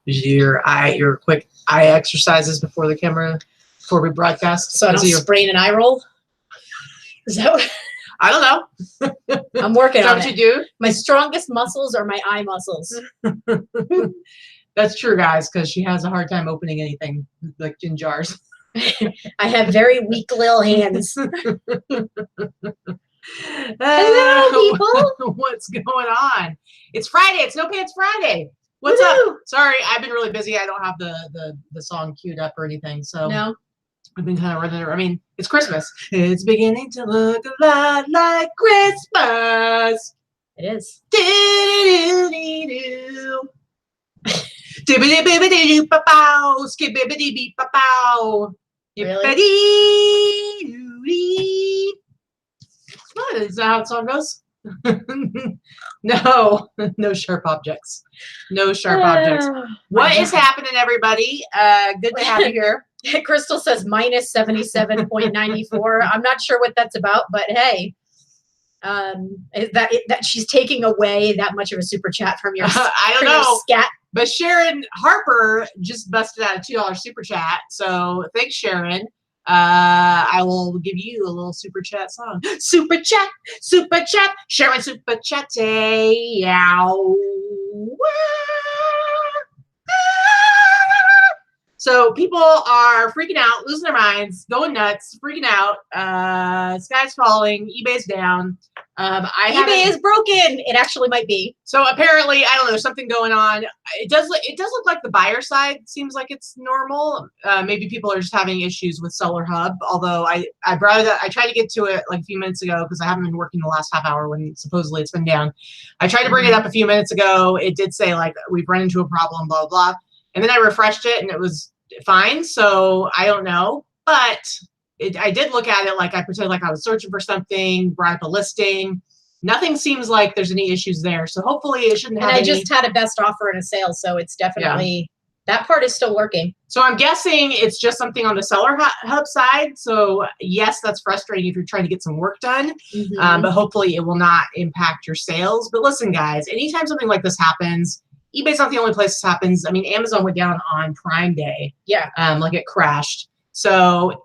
You do your quick eye exercises before the camera, before we broadcast. So I don't sprain an eye roll. Is that what? I don't know. I'm working on it. Is that what you do? My strongest muscles are my eye muscles. That's true, guys, because she has a hard time opening anything like in jars. I have very weak little hands. Hello, people. What's going on? It's Friday. It's No Pants Friday. What's up? Sorry, I've been really busy. I don't have the song queued up or anything. So no. I've been kind of running. I mean, it's Christmas. It's beginning to look a lot like Christmas. It is. Really? What is that how the song goes? No sharp objects. No sharp objects. What is happening, everybody? Good to have you here. Crystal says minus 77.94. I'm not sure what that's about, but hey, that she's taking away that much of a super chat from your I don't know. Scat. But Sharon Harper just busted out a $2 super chat. So thanks, Sharon. I will give you a little super chat song. Super chat, Sharon super chat. So people are freaking out, losing their minds, going nuts, freaking out. Sky's falling, eBay's down. eBay is broken. It actually might be. So apparently, I don't know, there's something going on. It does look like the buyer side seems like it's normal. Maybe people are just having issues with Seller Hub. Although I brought it up, I tried to get to it like a few minutes ago because I haven't been working the last half hour when supposedly it's been down. I tried to bring it up a few minutes ago. It did say like we've run into a problem, blah blah. And then I refreshed it and it was fine. So I don't know, but I did look at it like I pretended like I was searching for something, brought up a listing. Nothing seems like there's any issues there. So hopefully it shouldn't have any. And I just had a best offer and a sale. So it's definitely, that part is still working. So I'm guessing it's just something on the Seller Hub side. So yes, that's frustrating if you're trying to get some work done, but hopefully it will not impact your sales. But listen, guys, anytime something like this happens, eBay's not the only place this happens. I mean, Amazon went down on Prime Day. Yeah. Like it crashed. So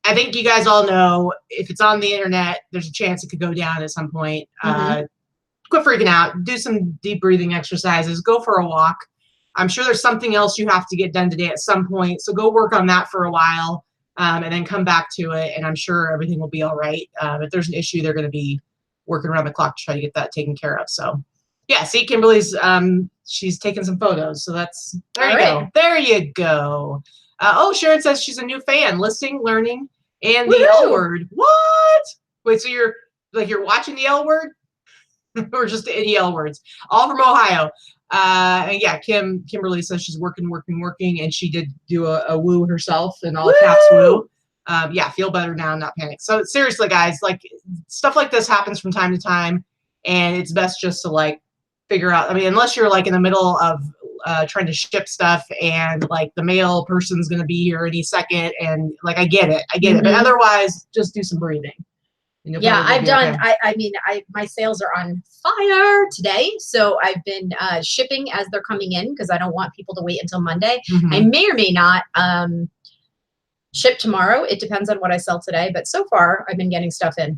I think you guys all know if it's on the internet, there's a chance it could go down at some point. Quit freaking out. Do some deep breathing exercises. Go for a walk. I'm sure there's something else you have to get done today at some point. So go work on that for a while and then come back to it. And I'm sure everything will be all right. If there's an issue, they're going to be working around the clock to try to get that taken care of. So yeah, see, Kimberly's, she's taking some photos. So that's, there you go. There you go. Oh, Sharon says she's a new fan. Listening, learning, and the L word. What? Wait, so you're watching the L word? Or just any L words? All from Ohio. And yeah, Kimberly says she's working, and she did do a woo herself in all caps woo. Yeah, feel better now, not panic. So seriously, guys, like stuff like this happens from time to time, and it's best just to like figure out. I mean, unless you're like in the middle of trying to ship stuff and like the mail person's gonna be here any second, and like I get it, but otherwise just do some breathing. Yeah, I've done. Okay. I mean, my sales are on fire today, so I've been shipping as they're coming in because I don't want people to wait until Monday. I may or may not ship tomorrow. It depends on what I sell today, but so far I've been getting stuff in.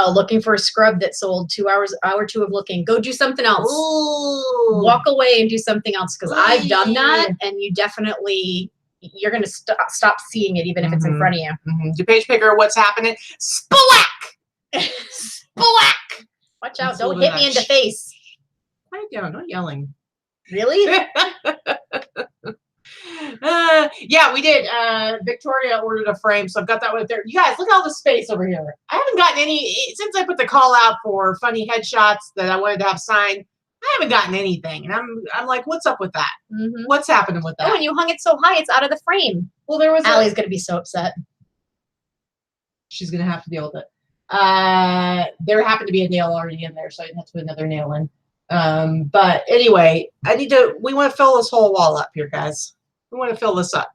Looking for a scrub that sold 2 hours, hour 2 of looking. Go do something else. Ooh. Walk away and do something else because I've done that, and you definitely. You're going to stop seeing it even if it's in front of you. The page picker, what's happening? Spalack! Spalack! Watch out. Don't hit me in the face. Quiet down. Not yelling. Really? Yeah, we did. Victoria ordered a frame, so I've got that one there. You guys, look at all the space over here. I haven't gotten any, since I put the call out for funny headshots that I wanted to have signed, I haven't gotten anything, and I'm like, what's up with that? What's happening with that? Oh, and you hung it so high, it's out of the frame. Well, there was. Allie's gonna be so upset. She's gonna have to deal with it. There happened to be a nail already in there, so I didn't have to put another nail in. But anyway, we want to fill this whole wall up here, guys. We want to fill this up.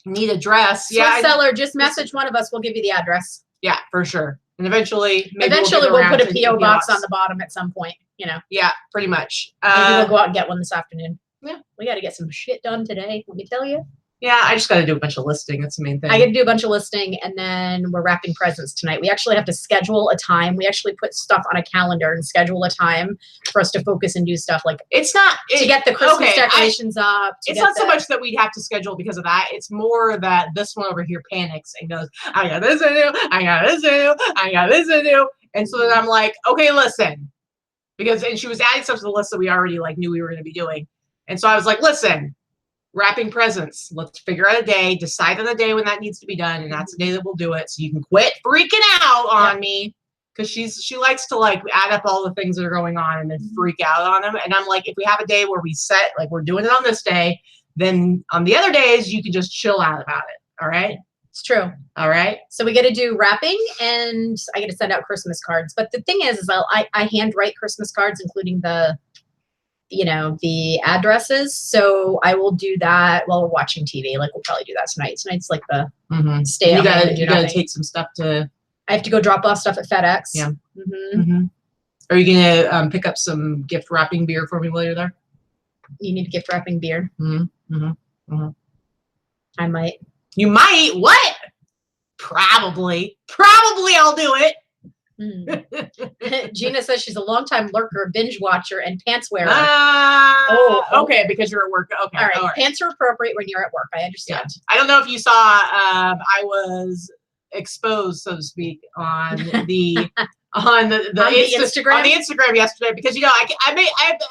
Need a dress. Yeah, seller, just message one of us. We'll give you the address. Yeah, for sure. And eventually we'll put a PO box on the bottom at some point, you know. Yeah, pretty much. Maybe we'll go out and get one this afternoon. Yeah, we got to get some shit done today. Let me tell you. Yeah, I just got to do a bunch of listing. That's the main thing. I got to do a bunch of listing, and then we're wrapping presents tonight. We actually have to schedule a time. We actually put stuff on a calendar and schedule a time for us to focus and do stuff. Like to get the Christmas decorations up. It's not so much that we'd have to schedule because of that. It's more that this one over here panics and goes, I got this to do, I got this to do, I got this to do. And so then I'm like, okay, listen. And she was adding stuff to the list that we already like knew we were going to be doing. And so I was like, listen, wrapping presents. Let's figure out a day, decide on a day when that needs to be done, and that's the day that we'll do it. So you can quit freaking out on me, because she likes to like add up all the things that are going on and then freak out on them. And I'm like, if we have a day where we set like we're doing it on this day, then on the other days you can just chill out about it. All right. It's true. All right. So we got to do wrapping, and I got to send out Christmas cards. But the thing is I handwrite Christmas cards, including the addresses. So I will do that while we're watching TV. Like we'll probably do that tonight. Tonight's like the stay at home. You gotta take some stuff to. I have to go drop off stuff at FedEx. Yeah. Are you gonna pick up some gift wrapping beer for me while you're there? You need gift wrapping beer. I might. You might. What? Probably I'll do it. Gina says she's a longtime lurker, binge watcher, and pants wearer. Okay, because you're at work. Okay, all right. Pants are appropriate when you're at work. I understand. Yeah. I don't know if you saw. I was exposed, so to speak, on the Instagram yesterday, because I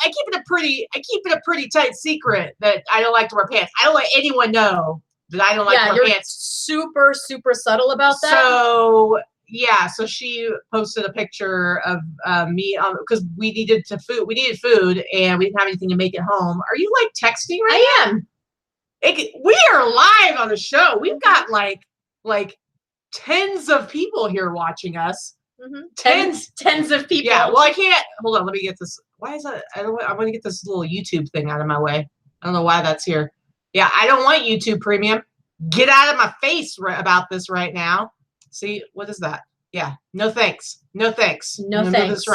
keep it a pretty tight secret that I don't like to wear pants. I don't let anyone know that I don't like to wear pants. Super, super subtle about that. So. Yeah, so she posted a picture of me because we needed food and we didn't have anything to make at home. Are you like texting right now? I am. We are live on the show. We've got like tens of people here watching us. Tens of people. Yeah. Well, I can't. Hold on. Let me get this. Why is that? I want to get this little YouTube thing out of my way. I don't know why that's here. Yeah, I don't want YouTube Premium. Get out of my face about this right now. See, what is that? Yeah. No thanks. No thanks. No thanks.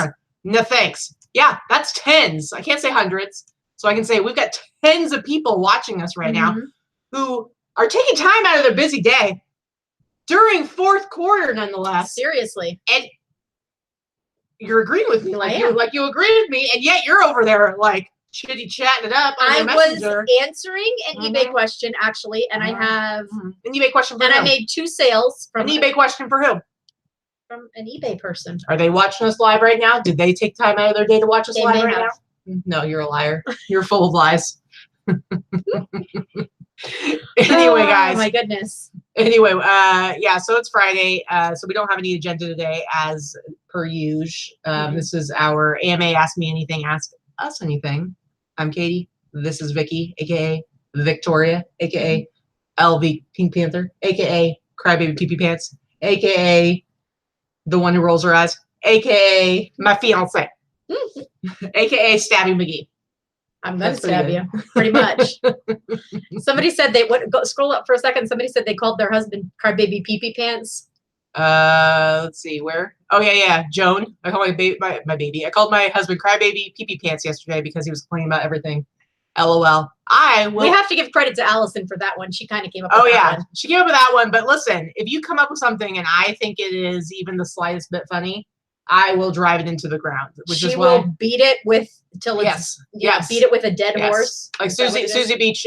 No thanks. Yeah, that's tens. I can't say hundreds. So I can say we've got tens of people watching us right now who are taking time out of their busy day during fourth quarter, nonetheless. Seriously. And you're agreeing with me. You agree with me, and yet you're over there like chitty chatting it up on the messenger. Was answering an eBay question actually, and I have an eBay question for who? I made 2 sales from an eBay question for who? From an eBay person. Are they watching us live right now? Did they take time out of their day to watch us live right now? No, you're a liar. You're full of lies. Anyway, guys. Oh my goodness. Anyway, yeah, so it's Friday. So we don't have any agenda today as per usual. This is our AMA Ask Me Anything, Ask Us Anything. I'm Katie. This is Vicky, aka Victoria, aka LV Pink Panther, aka Crybaby Pee Pants, aka the one who rolls her eyes, aka my fiance, aka Stabby McGee. I'm gonna stab you, pretty much. Somebody said scroll up for a second. Somebody said they called their husband Crybaby Pee Pants. Let's see where. Oh yeah, Joan. I called my baby. I called my husband Crybaby Pee Pants yesterday because he was complaining about everything. LOL. We have to give credit to Allison for that one. She kind of came up with that one. She came up with that one. But listen, if you come up with something and I think it is even the slightest bit funny, I will drive it into the ground. She will beat it till it's beat it with a dead horse. Like Susie Beach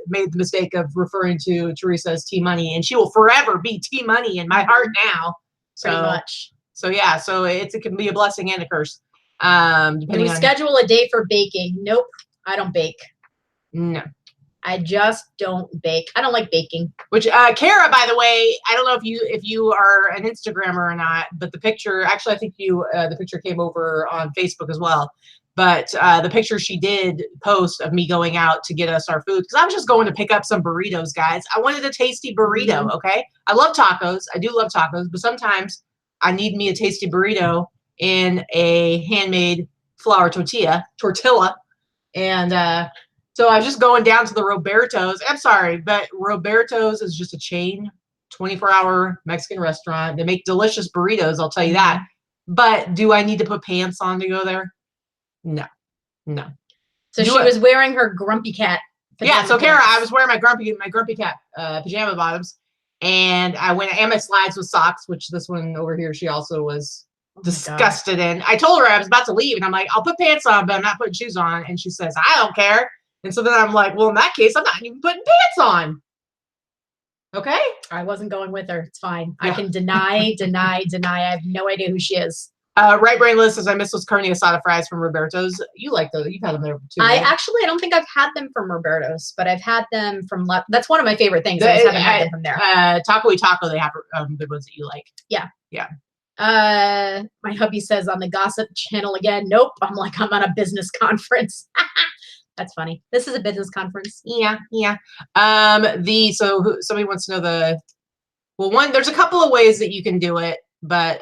made the mistake of referring to Teresa as T Money, and she will forever be T Money in my heart now. Pretty much. So yeah, so it can be a blessing and a curse. Can we schedule a day for baking? Nope, I don't bake. No. I just don't bake. I don't like baking. Which Kara, by the way, I don't know if you are an Instagrammer or not, but the picture, actually I think the picture came over on Facebook as well. But the picture she did post of me going out to get us our food, because I was just going to pick up some burritos, guys. I wanted a tasty burrito, okay? I love tacos. I do love tacos, but sometimes I need me a tasty burrito in a handmade flour tortilla. And so I was just going down to the Roberto's. I'm sorry, but Roberto's is just a chain 24-hour Mexican restaurant. They make delicious burritos, I'll tell you that. But do I need to put pants on to go there? No. So she was wearing her grumpy cat. Yeah, so Kara, I was wearing my grumpy cat pajama bottoms, and I went and my slides with socks, which this one over here, she also was disgusted in. I told her I was about to leave, and I'm like, I'll put pants on, but I'm not putting shoes on. And she says, I don't care. And so then I'm like, well, in that case, I'm not even putting pants on. Okay? I wasn't going with her. It's fine. Yeah. I can deny. I have no idea who she is. Right Brain Liz says, I miss those carne asada fries from Roberto's. You like those. You've had them there too. Right? I don't think I've had them from Roberto's, but I've had them from that's one of my favorite things. I just haven't had them from there. Taco Taco, they have good ones that you like. Yeah. Yeah. My hubby says on the gossip channel again, nope. I'm like, I'm on a business conference. That's funny. This is a business conference. Yeah. So somebody wants to know there's a couple of ways that you can do it, but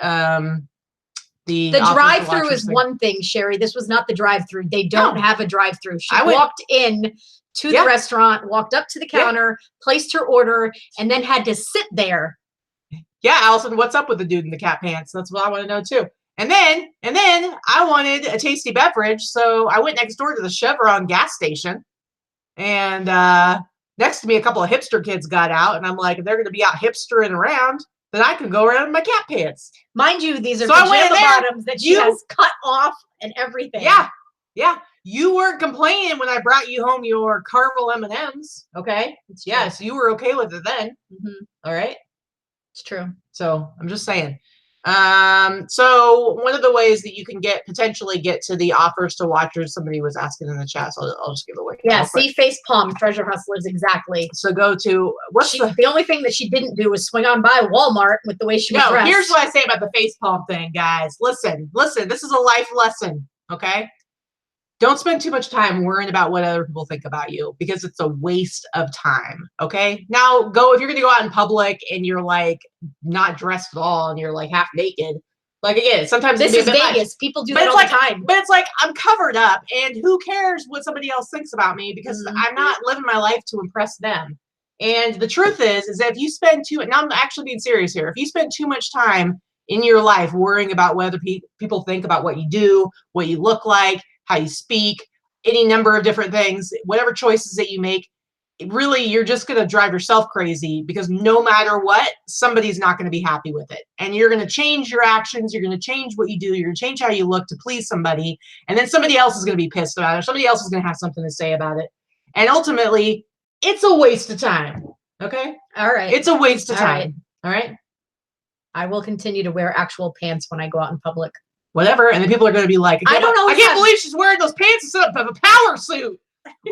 the drive-through is one thing, Sherry. This was not the drive-through. They don't have a drive-through. She walked in to the restaurant, walked up to the counter, placed her order, and then had to sit there. Yeah, Allison, what's up with the dude in the cat pants? That's what I want to know too. And then I wanted a tasty beverage, so I went next door to the Chevron gas station, and next to me, a couple of hipster kids got out, and I'm like, if they're going to be out hipstering around, then I could go around in my cat pants. Mind you, these are pajama bottoms that she has cut off and everything. Yeah. You weren't complaining when I brought you home your caramel M&Ms, okay? Yes, you were okay with it then. All right? It's true. So I'm just saying. So one of the ways that you can potentially get to the offers to watchers, somebody was asking in the chat, so I'll just give it away. Yeah, see face palm, treasure hustlers, exactly. So go to the only thing that she didn't do was swing on by Walmart with the way she was dressed. Here's what I say about the face palm thing, guys. Listen, this is a life lesson, okay? Don't spend too much time worrying about what other people think about you, because it's a waste of time, okay? Now, if you're going to go out in public and you're like not dressed at all and you're like half naked, like again, sometimes this is Vegas. People do that all the time. But it's like I'm covered up, and who cares what somebody else thinks about me, because I'm not living my life to impress them. And the truth is that if you spend now I'm actually being serious here. If you spend too much time in your life worrying about whether people think about what you do, what you look like, how you speak, any number of different things, whatever choices that you make, really, you're just going to drive yourself crazy, because no matter what, somebody's not going to be happy with it. And you're going to change your actions. You're going to change what you do. You're going to change how you look to please somebody. And then somebody else is going to be pissed about it, or somebody else is going to have something to say about it. And ultimately, it's a waste of time. Okay? All right. It's a waste of time. All right? I will continue to wear actual pants when I go out in public. Whatever, and then people are going to be like, I can't believe she's wearing those pants instead of a power suit.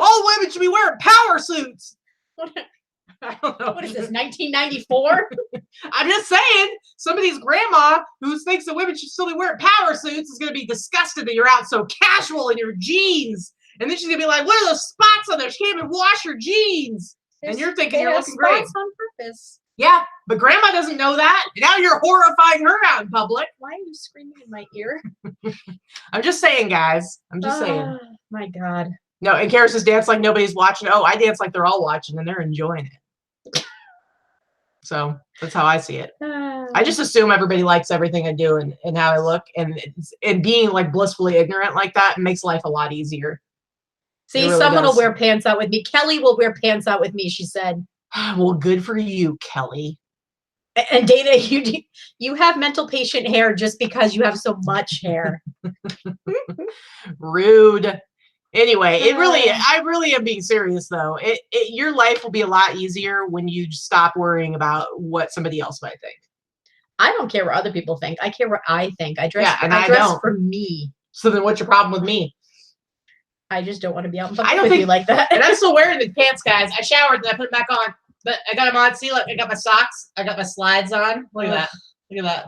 All women should be wearing power suits. I don't know. What is this, 1994? I'm just saying, somebody's grandma who thinks that women should still be wearing power suits is going to be disgusted that you're out so casual in your jeans. And then she's going to be like, what are those spots on there? She can't even wash her jeans. And you're thinking you're looking great. Spots on purpose. Yeah, but grandma doesn't know that. Now you're horrifying her out in public. Why are you screaming in my ear? I'm just saying, guys. I'm just saying. My God. No, and Kara says, dance like nobody's watching. Oh, I dance like they're all watching and they're enjoying it. So that's how I see it. I just assume everybody likes everything I do and how I look. And being like blissfully ignorant like that makes life a lot easier. See, really someone will wear pants out with me. Kelly will wear pants out with me, she said. Well, good for you, Kelly. And Dana, you have mental patient hair just because you have so much hair. Rude. Anyway, I really am being serious though. Your life will be a lot easier when you stop worrying about what somebody else might think. I don't care what other people think. I care what I think. I dress, I dress for me. So then what's your problem with me? I just don't want to be out in public with you like that. And I'm still wearing the pants, guys. I showered and I put them back on. But I got them on. See, look, I got my socks. I got my slides on. Look at that. Look at that.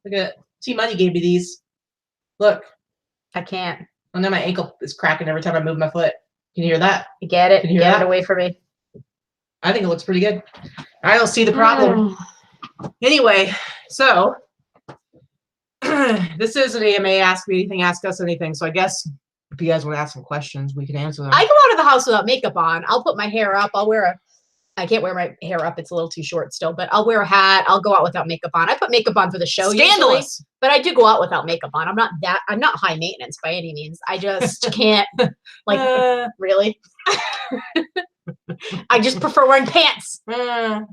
Look at it. T-Money gave me these. Look. I can't. Oh, now my ankle is cracking every time I move my foot. Can you hear that? You get it. Can you hear that? Get it away from me. I think it looks pretty good. I don't see the problem. Anyway, so this is an AMA. Ask me anything. Ask us anything. So I guess if you guys want to ask some questions, we can answer them. I go out of the house without makeup on. I'll put my hair up. I'll wear I can't wear my hair up. It's a little too short still, but I'll wear a hat. I'll go out without makeup on. I put makeup on for the show usually, but I do go out without makeup on. I'm not high maintenance by any means. I just can't really. I just prefer wearing pants. Yeah,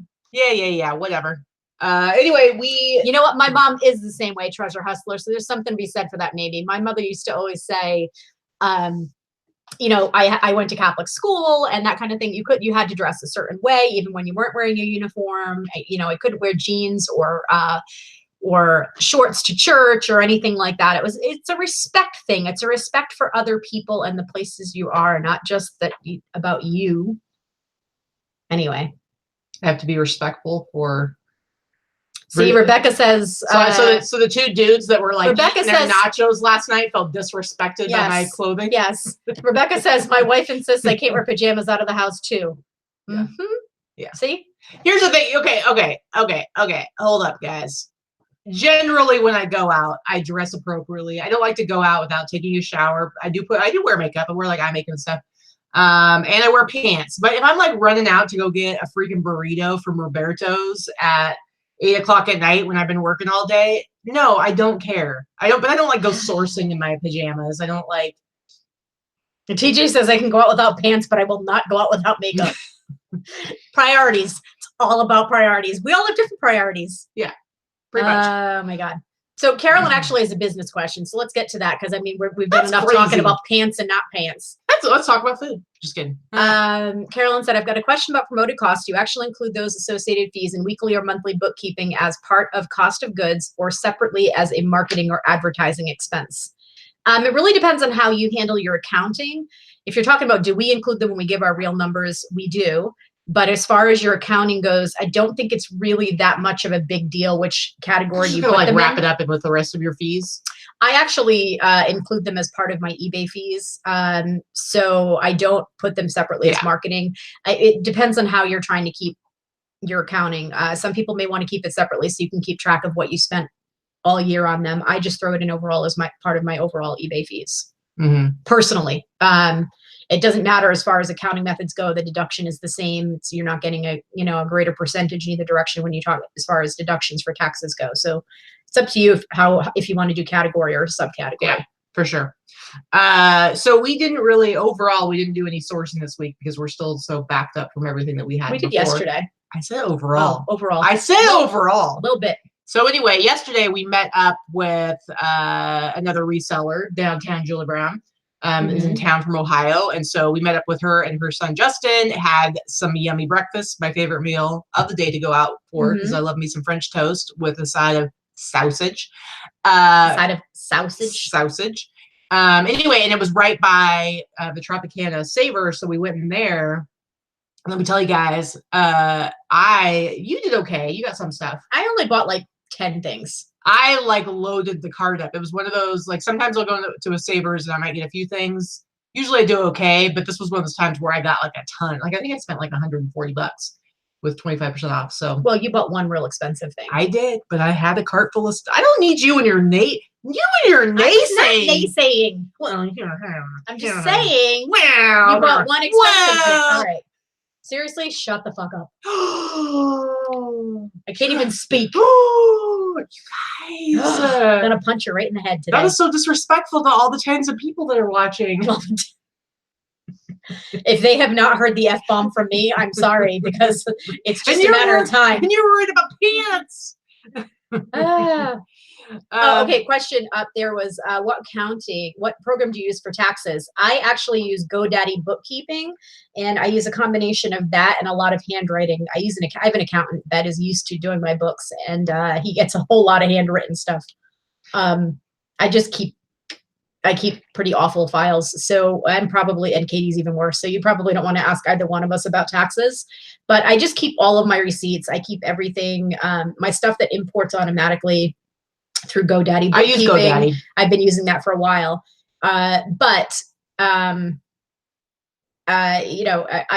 whatever. Anyway, you know what? My mom is the same way, treasure hustler. So there's something to be said for that. Maybe my mother used to always say, you know, I went to Catholic school and that kind of thing. You had to dress a certain way, even when you weren't wearing a uniform. You know, I couldn't wear jeans or shorts to church or anything like that. It's a respect thing. It's a respect for other people and the places you are, not just about you. Anyway, I have to be respectful for. See, Rebecca says. So the two dudes that were like eating their nachos last night felt disrespected by my clothing. Yes, Rebecca says my wife insists I can't wear pajamas out of the house too. Yeah. Yeah. See, here's the thing. Okay. Hold up, guys. Generally, when I go out, I dress appropriately. I don't like to go out without taking a shower. I do wear makeup. I wear like eye makeup and stuff. And I wear pants. But if I'm like running out to go get a freaking burrito from Roberto's at 8 o'clock at night when I've been working all day, no, I don't care. I don't like go sourcing in my pajamas. I don't like. And TJ says I can go out without pants, but I will not go out without makeup. Priorities. It's all about priorities. We all have different priorities. Yeah, pretty much. Oh my God. So Carolyn actually has a business question. So let's get to that because I mean we've done enough talking about pants and not pants. Let's talk about food. Just kidding. Carolyn said, I've got a question about promoted costs. Do you actually include those associated fees in weekly or monthly bookkeeping as part of cost of goods or separately as a marketing or advertising expense? It really depends on how you handle your accounting. If you're talking about, do we include them when we give our real numbers? We do. But as far as your accounting goes, I don't think it's really that much of a big deal which category you put them in. Wrap it up with the rest of your fees? I actually include them as part of my eBay fees. So I don't put them separately as marketing. It depends on how you're trying to keep your accounting. Some people may want to keep it separately so you can keep track of what you spent all year on them. I just throw it in overall as part of my overall eBay fees. Personally. It doesn't matter as far as accounting methods go. The deduction is the same. So you're not getting a greater percentage in either direction when you talk as far as deductions for taxes go. So it's up to you if you want to do category or subcategory. Yeah, for sure. So we didn't do any sourcing this week because we're still so backed up from everything that we had. We did yesterday. I said overall. Oh, overall. I said overall. A little bit. So anyway, yesterday we met up with another reseller downtown. Julie Brown is in town from Ohio. And so we met up with her and her son, Justin, had some yummy breakfast, my favorite meal of the day to go out for because I love me some French toast with a side of sausage. Sausage. Anyway, and it was right by the Tropicana Savor. So we went in there. Let me tell you guys, you did okay. You got some stuff. I only bought like 10 things. I loaded the cart up. It was one of those, sometimes I'll go to a Savers and I might get a few things. Usually I do okay, but this was one of those times where I got a ton. I think I spent $140 with 25% off. So, well, you bought one real expensive thing. I did, but I had a cart full of stuff. I don't need you and your naysaying. Naysaying. Well, I'm just saying. Wow. You bought one expensive thing. All right. Seriously, shut the fuck up. I can't even speak. You guys. I'm going to punch you right in the head today. That was so disrespectful to all the tens of people that are watching. If they have not heard the F-bomb from me, I'm sorry, because it's just a matter of time. And you're worried about pants. Okay, question up there was, what program do you use for taxes? I actually use GoDaddy bookkeeping, and I use a combination of that and a lot of handwriting. I have an accountant that is used to doing my books, and he gets a whole lot of handwritten stuff. I keep pretty awful files. So and Katie's even worse. So you probably don't want to ask either one of us about taxes, but I just keep all of my receipts. I keep everything, my stuff that imports automatically through GoDaddy. I use GoDaddy. I've been using that for a while. I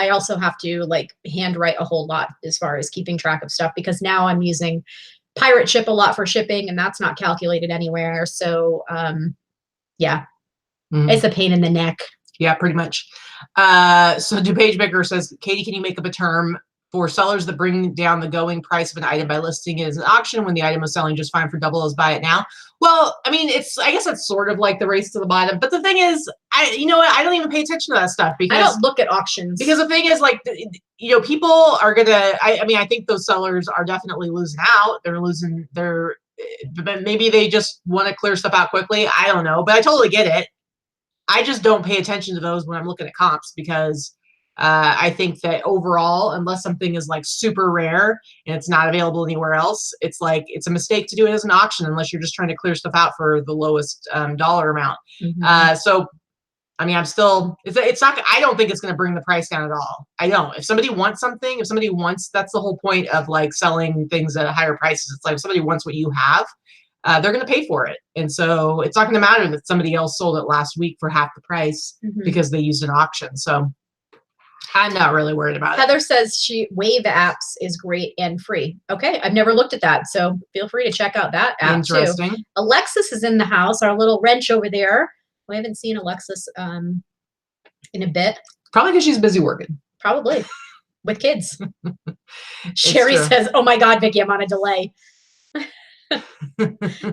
also have to handwrite a whole lot as far as keeping track of stuff, because now I'm using Pirate Ship a lot for shipping, and that's not calculated anywhere. So, yeah, it's a pain in the neck. Yeah, pretty much. So DuPage Baker says, Katie, can you make up a term for sellers that bring down the going price of an item by listing it as an auction when the item is selling just fine for double as buy it now. Well, I mean, I guess it's sort of like the race to the bottom. But the thing is, you know what? I don't even pay attention to that stuff because I don't look at auctions. Because the thing is, like, you know, people are gonna. I mean, I think those sellers are definitely losing out. They're losing their. But maybe they just want to clear stuff out quickly. I don't know, but I totally get it. I just don't pay attention to those when I'm looking at comps because I think that overall, unless something is like super rare and it's not available anywhere else, it's like it's a mistake to do it as an auction unless you're just trying to clear stuff out for the lowest dollar amount. So, I mean, it's not, I don't think it's going to bring the price down at all. I don't. If somebody wants something, that's the whole point of like selling things at higher prices. It's like if somebody wants what you have, they're going to pay for it. And so it's not going to matter that somebody else sold it last week for half the price because they used an auction. So I'm not really worried about it. Heather says Wave apps is great and free. Okay, I've never looked at that, so feel free to check out that app. Interesting. Too. Alexis is in the house, our little wrench over there. We haven't seen Alexis in a bit. Probably because she's busy working. Probably with kids. Sherry says, "Oh my God, Vicki, I'm on a delay."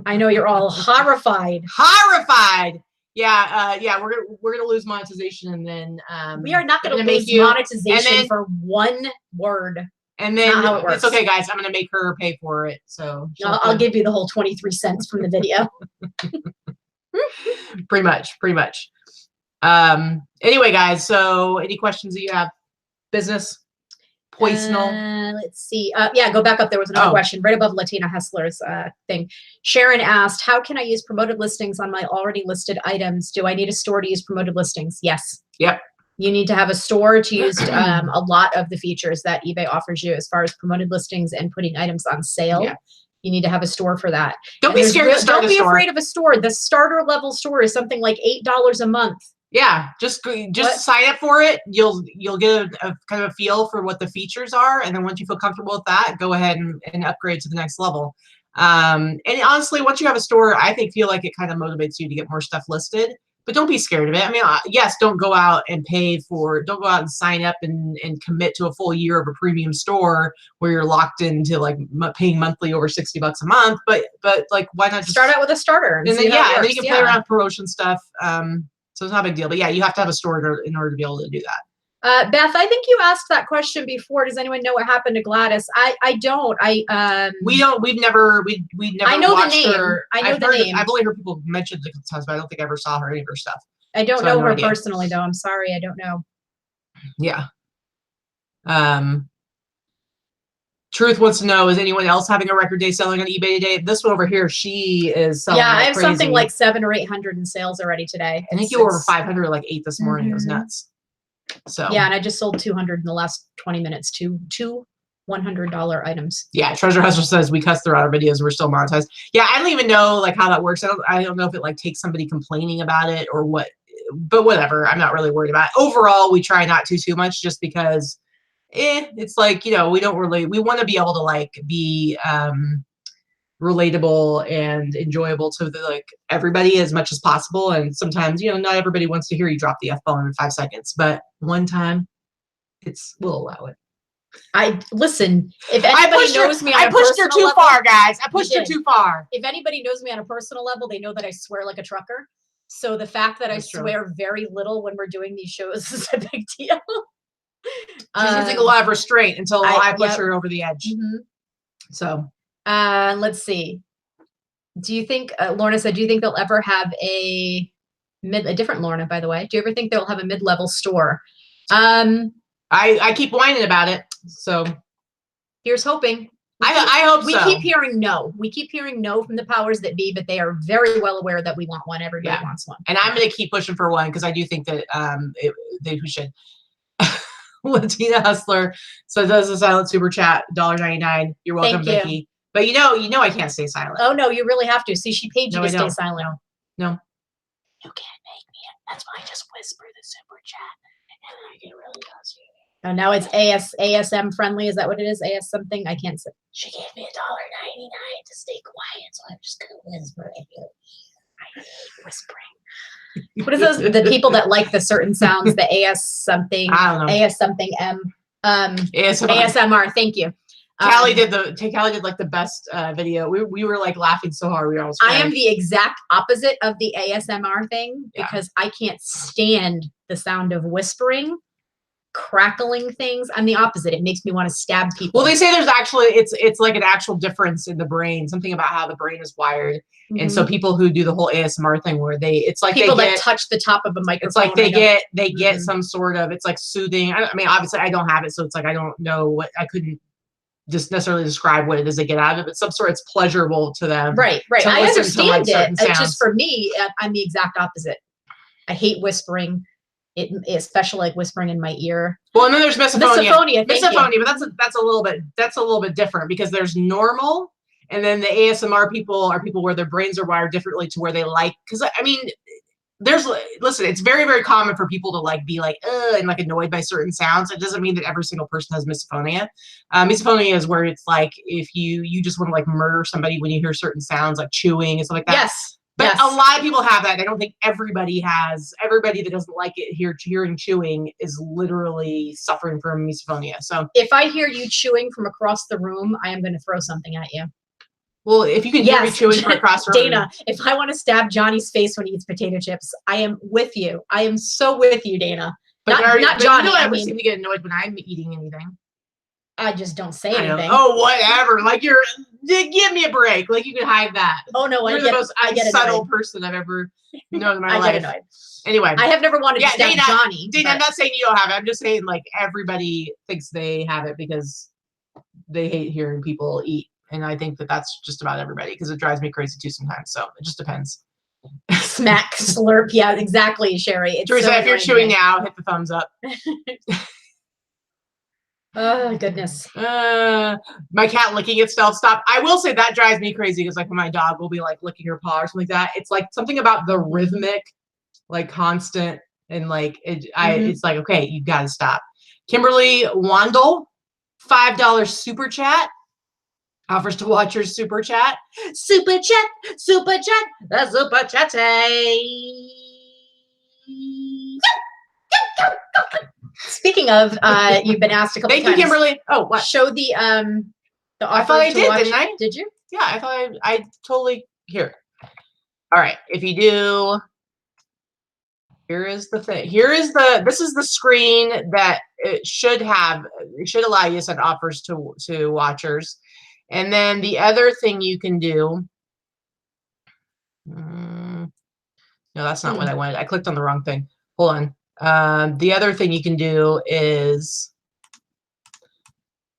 I know you're all horrified. Horrified. Yeah, we're gonna lose monetization, and then we are not gonna lose monetization for one word. And then how it works. It's okay, guys. I'm gonna make her pay for it. So I'll give you the whole 23 cents from the video. Pretty much. Anyway, guys. So any questions that you have? Business. Poisonal. Let's see. Yeah, go back up. There was another question right above Latina Hustlers thing. Sharon asked, how can I use promoted listings on my already listed items? Do I need a store to use promoted listings? Yes. Yep. You need to have a store to use a lot of the features that eBay offers you as far as promoted listings and putting items on sale. Yeah. You need to have a store for that. Don't be scared to start a store. Don't be afraid of a store. The starter level store is something like $8 a month. Yeah, just sign up for it. You'll get a kind of a feel for what the features are, and then once you feel comfortable with that, go ahead and upgrade to the next level. And honestly, once you have a store, I feel like it kind of motivates you to get more stuff listed. But don't be scared of it. I mean, yes, don't go out and sign up and commit to a full year of a premium store where you're locked into like paying monthly over $60 a month. But like, why not just start out with a starter? And then and then you can play around with promotion stuff. So it's not a big deal, but yeah, you have to have a store in order to be able to do that. Beth, I think you asked that question before. Does anyone know what happened to Gladys? I don't. We've never I know watched the name. her. I know the name. I've only heard people mention it a couple times, but I don't think I ever saw her any of her stuff. I don't know her personally, though. I'm sorry, I don't know. Yeah. Truth wants to know, is anyone else having a record day selling on eBay today? This one over here, she is selling. Yeah, I have something like 700 or 800 in sales already today. I think you were over 500 like 8 this morning. It was nuts. So yeah, and I just sold 200 in the last 20 minutes. Two $100 items. Yeah, Treasure Hustler says we cuss throughout our videos. We're still monetized. Yeah, I don't even know like how that works. I don't know if it like takes somebody complaining about it or what. But whatever. I'm not really worried about it. Overall, we try not to too much just because. It's like, you know, we want to be able to like be relatable and enjoyable to like everybody as much as possible. And sometimes, you know, not everybody wants to hear you drop the F-bomb in 5 seconds, but one time we'll allow it. Listen, if anybody knows me on a personal level. I pushed her too far, guys. I pushed her too far. If anybody knows me on a personal level, they know that I swear like a trucker. So the fact that I swear very little when we're doing these shows is a big deal. She's using a lot of restraint until I push her over the edge. So let's see. Do you think Lorna said, do you think they'll ever have a different Lorna, by the way, do you ever think they'll have a mid-level store? I keep whining about it, so here's hoping. I hope we keep hearing no. We keep hearing no from the powers that be, but they are very well aware that we want one. Everybody wants one. And I'm going to keep pushing for one because I do think that we should. Latina Hustler says, does a silent super chat, $1.99. You're welcome, Vicki. But you know I can't stay silent. Oh no, you really have to. See, she paid you to stay silent. No. You can't make me. That's why I just whisper the super chat. And it really does you. Oh, now it's ASM friendly. Is that what it is? AS something? I can't say. She gave me $1.99 to stay quiet, so I'm just gonna whisper at you. I hate whispering. What is those? The people that like the certain sounds, the AS something, I don't know. AS something M. ASMR. Thank you. Callie did like the best video. We were like laughing so hard we were almost crying. I am the exact opposite of the ASMR thing because I can't stand the sound of whispering, crackling things. I'm the opposite. It makes me want to stab people. Well, they say there's actually it's like an actual difference in the brain, something about how the brain is wired. And so people who do the whole ASMR thing where it's like people that touch the top of a microphone. It's like they get some sort of, it's like soothing. I mean, obviously I don't have it, so it's like I don't know I couldn't just necessarily describe what it is they get out of it, but some sort it's pleasurable to them. Right. I understand it. It's just for me, I'm the exact opposite. I hate whispering. Especially like whispering in my ear. Well, and then there's misophonia. Misophonia, but that's a little bit different because there's normal, and then the ASMR people are people where their brains are wired differently to where they like. Because I mean, listen, it's very, very common for people to like be like and like annoyed by certain sounds. It doesn't mean that every single person has misophonia. Misophonia is where it's like if you just want to like murder somebody when you hear certain sounds like chewing and stuff like that. Yes. But a lot of people have that. I don't think everybody that doesn't like it hearing chewing is literally suffering from misophonia. So if I hear you chewing from across the room, I am going to throw something at you. Well, if you can hear me chewing from across the room. Dana, if I want to stab Johnny's face when he eats potato chips, I am with you. I am so with you, Dana. But not Johnny. I seem to get annoyed when I'm eating anything. I just don't say anything. Oh, whatever. Like give me a break. Like you can hide that. Oh no, you're the most subtle person I've ever known in my life. Get annoyed. Anyway, I have never wanted to stab Johnny. Dana, I'm not saying you don't have it. I'm just saying like everybody thinks they have it because they hate hearing people eat, and I think that's just about everybody because it drives me crazy too sometimes. So it just depends. Smack, slurp. Yeah, exactly, Sherry. It's Teresa, if you're chewing now, hit the thumbs up. Oh goodness. My cat licking itself. Stop. I will say that drives me crazy because like when my dog will be like licking her paw or something like that, it's like something about the rhythmic, like constant, and like it's like, okay, you gotta stop. Kimberly Wandel, $5 super chat. Offers to watchers super chat. Super chat. The super chat. Speaking of, you've been asked a couple times. Thank you, Kimberly. Oh, what? Show the offer. I thought I did, didn't I? Did you? Yeah, I thought I totally here. All right, if you do, here is the thing. This is the screen that it should allow you to send offers to watchers, and then the other thing you can do. No, that's not what I wanted. I clicked on the wrong thing. Hold on. The other thing you can do is,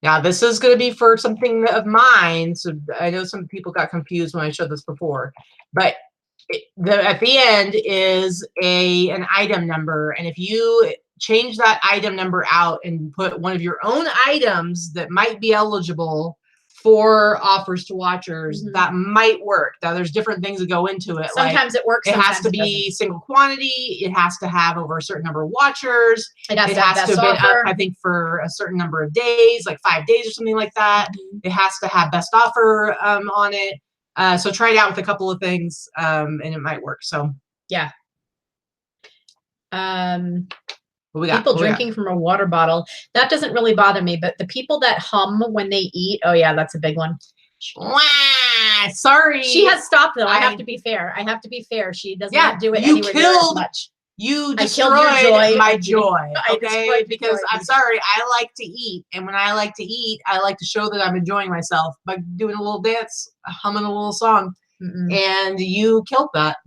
now this is going to be for something of mine. So I know some people got confused when I showed this before, but at the end is an item number. And if you change that item number out and put one of your own items that might be eligible for offers to watchers, that might work. Now there's different things that go into it. Sometimes it works. It has to be single quantity. It has to have over a certain number of watchers. It has to have been up, I think, for a certain number of days, like 5 days or something like that. It has to have best offer on it. So try it out with a couple of things, and it might work. So yeah. People drinking from a water bottle, that doesn't really bother me, but the people that hum when they eat, oh yeah, that's a big one. Sorry. She has stopped though. I have to be fair. She does not do it anywhere near as much. You destroyed my joy. Okay, because I'm sorry, I like to eat, and when I like to eat, I like to show that I'm enjoying myself by doing a little dance, humming a little song, and you killed that.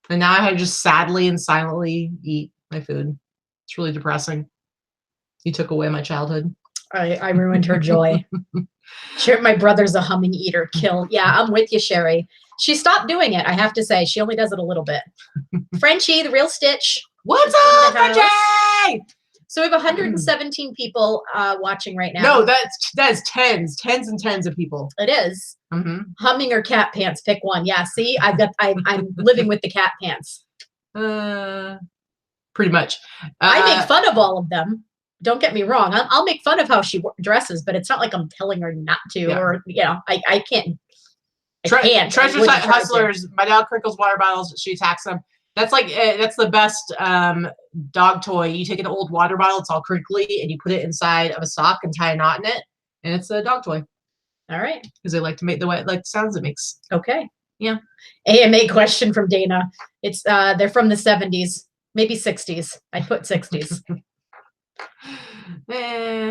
And now I have to just sadly and silently eat my food. It's really depressing. You took away my childhood. I ruined her joy. Sure, my brother's a humming eater. Kill. Yeah, I'm with you, Sherry. She stopped doing it, I have to say. She only does it a little bit. Frenchie, the real Stitch. What's up, Frenchie? So we have 117 people watching right now. No, that's tens and tens of people. It is. Humming or cat pants, pick one. Yeah, see, I'm living with the cat pants. Pretty much. I make fun of all of them. Don't get me wrong. I'll make fun of how she dresses, but it's not like I'm telling her not to, or I can't. Treasure Hustlers. My dog crinkles water bottles. She attacks them. That's like that's the best dog toy. You take an old water bottle, it's all crinkly, and you put it inside of a sock and tie a knot in it, and it's a dog toy. All right. Because they like to make the way like sounds it makes. Okay. Yeah. AMA question from Dana. It's they're from the 70s, maybe 60s. I'd put 60s.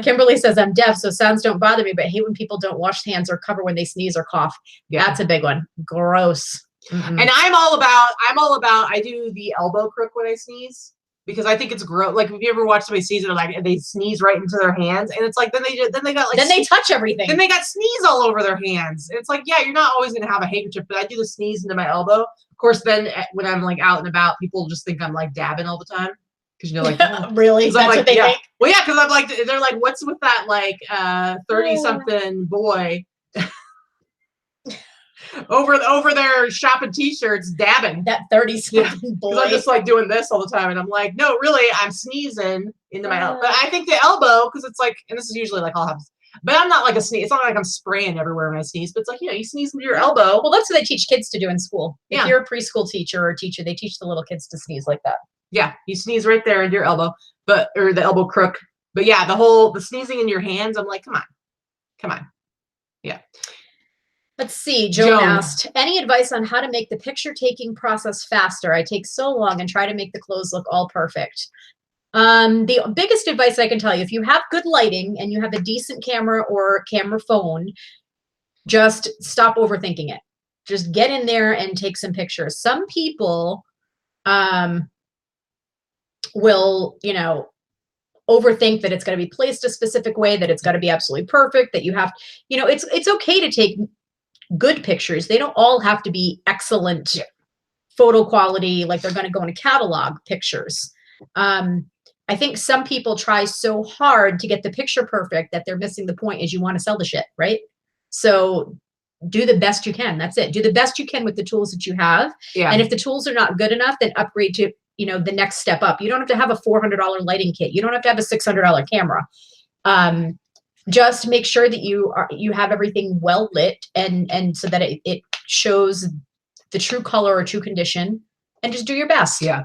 Kimberly says, I'm deaf, so sounds don't bother me, but I hate when people don't wash hands or cover when they sneeze or cough. Yeah. That's a big one. Gross. Mm-mm. And I'm all about, I do the elbow crook when I sneeze because I think it's gross. Like, if you ever watch somebody sneeze, like they sneeze right into their hands, and it's like, then they touch everything. Then they got sneeze all over their hands. And it's like, yeah, you're not always going to have a handkerchief, but I do the sneeze into my elbow. Of course, then when I'm like out and about, people just think I'm like dabbing all the time. Because you're like, oh. Really? That's like, what they think? Well, yeah, because I'm like, they're like, what's with that like 30-something boy over there shopping t-shirts dabbing? That 30-something boy. Because I'm just like doing this all the time, and I'm like, no, really, I'm sneezing into my elbow. But I think the elbow, because it's like, and this is usually like I'll have, but I'm not like a sneeze. It's not like I'm spraying everywhere when I sneeze. But it's like, you sneeze into your elbow. Well, that's what they teach kids to do in school. If you're a preschool teacher or a teacher, they teach the little kids to sneeze like that. Yeah, you sneeze right there into your elbow, or the elbow crook. But yeah, the sneezing in your hands, I'm like, come on. Yeah. Let's see. Joan asked, any advice on how to make the picture taking process faster? I take so long and try to make the clothes look all perfect. The biggest advice I can tell you, if you have good lighting and you have a decent camera or camera phone, just stop overthinking it. Just get in there and take some pictures. Some people, will, overthink that it's going to be placed a specific way, that it's got to be absolutely perfect, that you have, it's okay to take good pictures. They don't all have to be excellent photo quality, like they're going to go in a catalog pictures. I think some people try so hard to get the picture perfect that they're missing the point is you want to sell the shit, right? So do the best you can. That's it. Do the best you can with the tools that you have. Yeah. And if the tools are not good enough, then upgrade to the next step up. You don't have to have a $400 lighting kit. You don't have to have a $600 camera. Just make sure that you have everything well lit and so that it shows the true color or true condition, and just do your best. Yeah.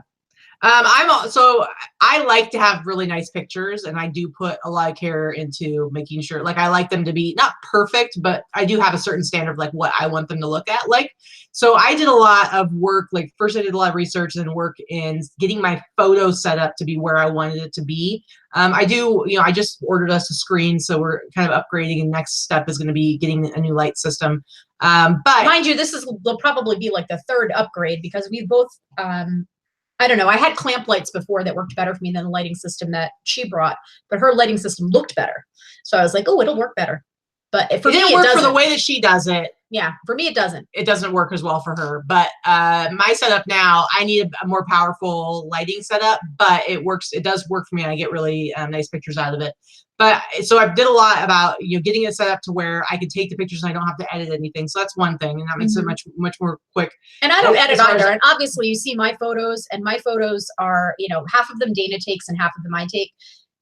I like to have really nice pictures, and I do put a lot of care into making sure, like, I like them to be not perfect, but I do have a certain standard of like what I want them to look at. Like, so I did a lot of work, like first I did a lot of research and work in getting my photo set up to be where I wanted it to be. I just ordered us a screen, so we're kind of upgrading, and next step is going to be getting a new light system. But mind you, will probably be like the third upgrade, because we both, I don't know. I had clamp lights before that worked better for me than the lighting system that she brought, but her lighting system looked better. So I was like, oh, it'll work better. But for me, it didn't work for the way that she does it. Yeah, for me, it doesn't. It doesn't work as well for her. But my setup now, I need a more powerful lighting setup, but it works. It does work for me. I get really nice pictures out of it. But so I did a lot about getting it set up to where I could take the pictures and I don't have to edit anything. So that's one thing, and that makes it much more quick. And I don't edit either. And obviously, you see my photos, and my photos are half of them Dana takes and half of them I take.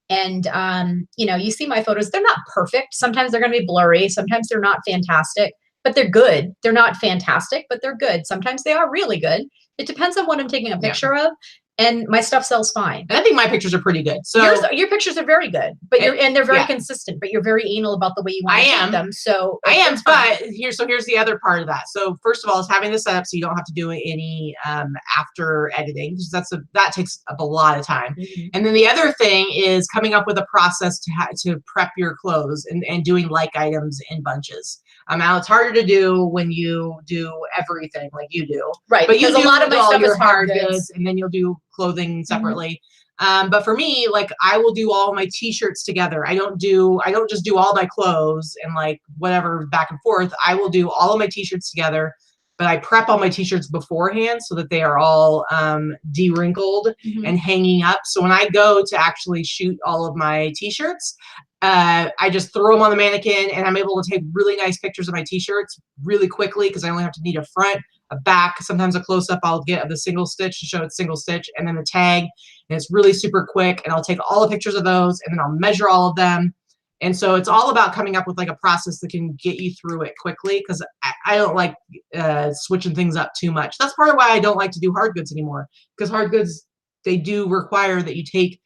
And you see my photos; they're not perfect. Sometimes they're going to be blurry. Sometimes they're not fantastic, but they're good. They're not fantastic, but they're good. Sometimes they are really good. It depends on what I'm taking a picture of. And my stuff sells fine. And I think my pictures are pretty good. So your pictures are very good, but they're very consistent. But you're very anal about the way you want to take them. So I am. But here's the other part of that. So first of all, is having this set up so you don't have to do any after editing, because that takes up a lot of time. And then the other thing is coming up with a process to prep your clothes and doing like items in bunches. Now it's harder to do when you do everything like you do, right? But you do a lot of my stuff is hard goods, and then you'll do clothing separately. But for me, like, I will do all my t-shirts together. I don't just do all my clothes and like whatever back and forth. I will do all of my t-shirts together, but I prep all my t-shirts beforehand so that they are all de-wrinkled and hanging up. So when I go to actually shoot all of my t-shirts, I just throw them on the mannequin, and I'm able to take really nice pictures of my t-shirts really quickly, because I only have to need a front, a back, sometimes a close-up I'll get of the single stitch to show it's single stitch, and then the tag, and it's really super quick, and I'll take all the pictures of those, and then I'll measure all of them. And so it's all about coming up with like a process that can get you through it quickly, because I don't like switching things up too much. That's part of why I don't like to do hard goods anymore, because hard goods, they do require that you take.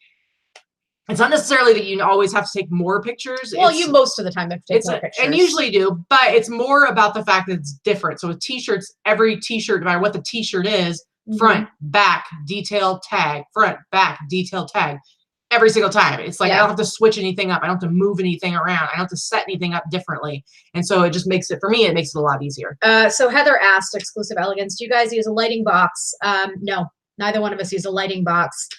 It's not necessarily that you always have to take more pictures. Well, you most of the time have to take more pictures. And usually do, but it's more about the fact that it's different. So with t-shirts, every t-shirt, no matter what the t-shirt is, front, back, detail, tag, front, back, detail, tag, every single time. It's like I don't have to switch anything up. I don't have to move anything around. I don't have to set anything up differently. And so it just makes it, for me, it makes it a lot easier. So Heather asked, Exclusive Elegance, do you guys use a lighting box? No, neither one of us use a lighting box.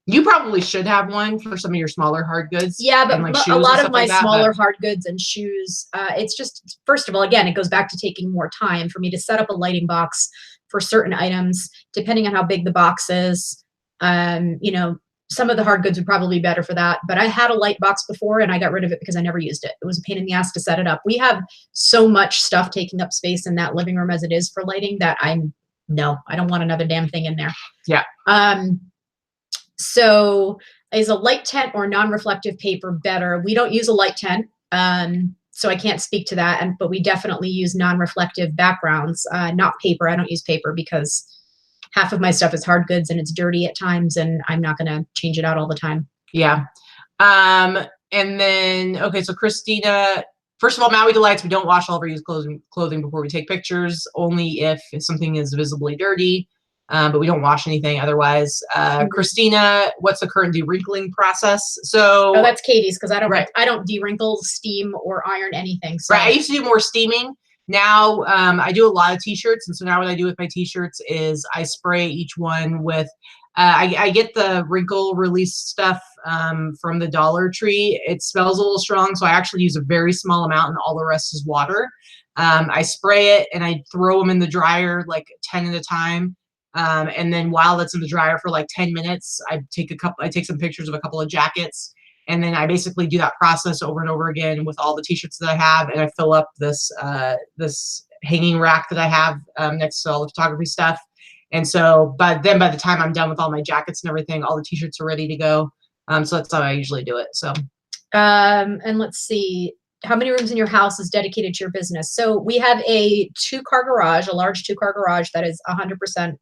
You probably should have one for some of your smaller hard goods. Yeah, but like a lot of my smaller hard goods and shoes, it's just, first of all, again, it goes back to taking more time for me to set up a lighting box for certain items, depending on how big the box is. You know, some of the hard goods would probably be better for that, but I had a light box before and I got rid of it because I never used it. It was a pain in the ass to set it up. We have so much stuff taking up space in that living room as it is for lighting that I don't want another damn thing in there. Yeah. So is a light tent or non-reflective paper better? We don't use a light tent, so I can't speak to that. But we definitely use non-reflective backgrounds, not paper. I don't use paper because half of my stuff is hard goods and it's dirty at times, and I'm not going to change it out all the time. Yeah. And then, okay, so Christina, first of all, Maui Delights, we don't wash all of our used clothing before we take pictures, only if something is visibly dirty. But we don't wash anything otherwise. Christina, what's the current de-wrinkling process? So that's Katie's, because I don't de-wrinkle, steam, or iron anything. So. Right, I used to do more steaming. Now I do a lot of t-shirts, and so now what I do with my t-shirts is I spray each one with. I get the wrinkle release stuff from the Dollar Tree. It smells a little strong, so I actually use a very small amount, and all the rest is water. I spray it and I throw them in the dryer like 10 at a time. And then while that's in the dryer for like 10 minutes, I take some pictures of a couple of jackets, and then I basically do that process over and over again with all the t-shirts that I have, and I fill up this this hanging rack that I have next to all the photography stuff. And so, by the time I'm done with all my jackets and everything, all the t-shirts are ready to go. So that's how I usually do it. So, and let's see. How many rooms in your house is dedicated to your business? So we have a 2-car garage, a large 2-car garage that is 100%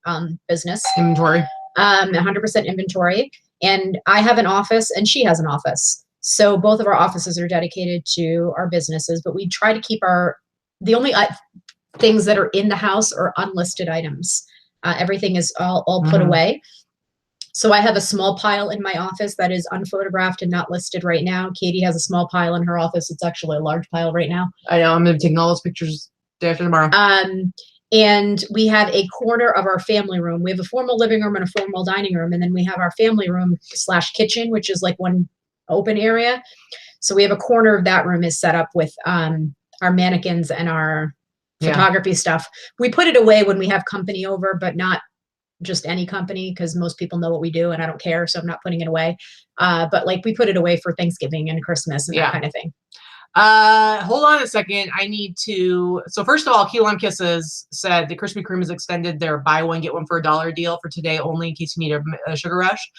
business. Inventory. 100% inventory. And I have an office and she has an office. So both of our offices are dedicated to our businesses, but we try to keep the only things that are in the house are unlisted items. Everything is all put away. So I have a small pile in my office that is unphotographed and not listed right now. Katie has a small pile in her office. It's actually a large pile right now. I know. I'm going to take all those pictures day after tomorrow. And we have a corner of our family room. We have a formal living room and a formal dining room. And then we have our family room / kitchen, which is like one open area. So we have a corner of that room is set up with our mannequins and our photography stuff. We put it away when we have company over, but not just any company, because most people know what we do and I don't care, so I'm not putting it away. But like we put it away for Thanksgiving and Christmas and that kind of thing. Hold on a second. I need to. So first of all, Key Lime Kisses said the Krispy Kreme has extended their buy one get one for $1 deal for today only, in case you need a sugar rush.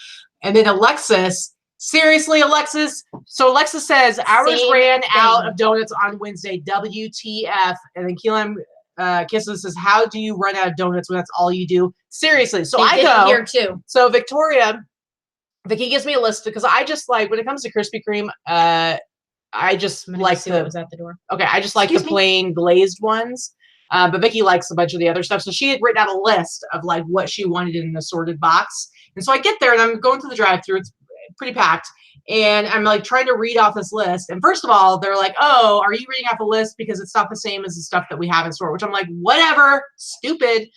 And then Alexis, seriously, Alexis. So Alexis says ours ran out of donuts on Wednesday. WTF? And then Key Lime Kisses says, how do you run out of donuts when that's all you do? Seriously. So I go here too. So Vicky gives me a list, because I just like, when it comes to Krispy Kreme, I just like what was at the door. Okay, I just like the plain glazed ones. But Vicky likes a bunch of the other stuff. So she had written out a list of like what she wanted in an assorted box. And so I get there and I'm going through the drive-thru. It's pretty packed. And I'm like trying to read off this list. And first of all, they're like, oh, are you reading off a list because it's not the same as the stuff that we have in store? Which I'm like, whatever, stupid.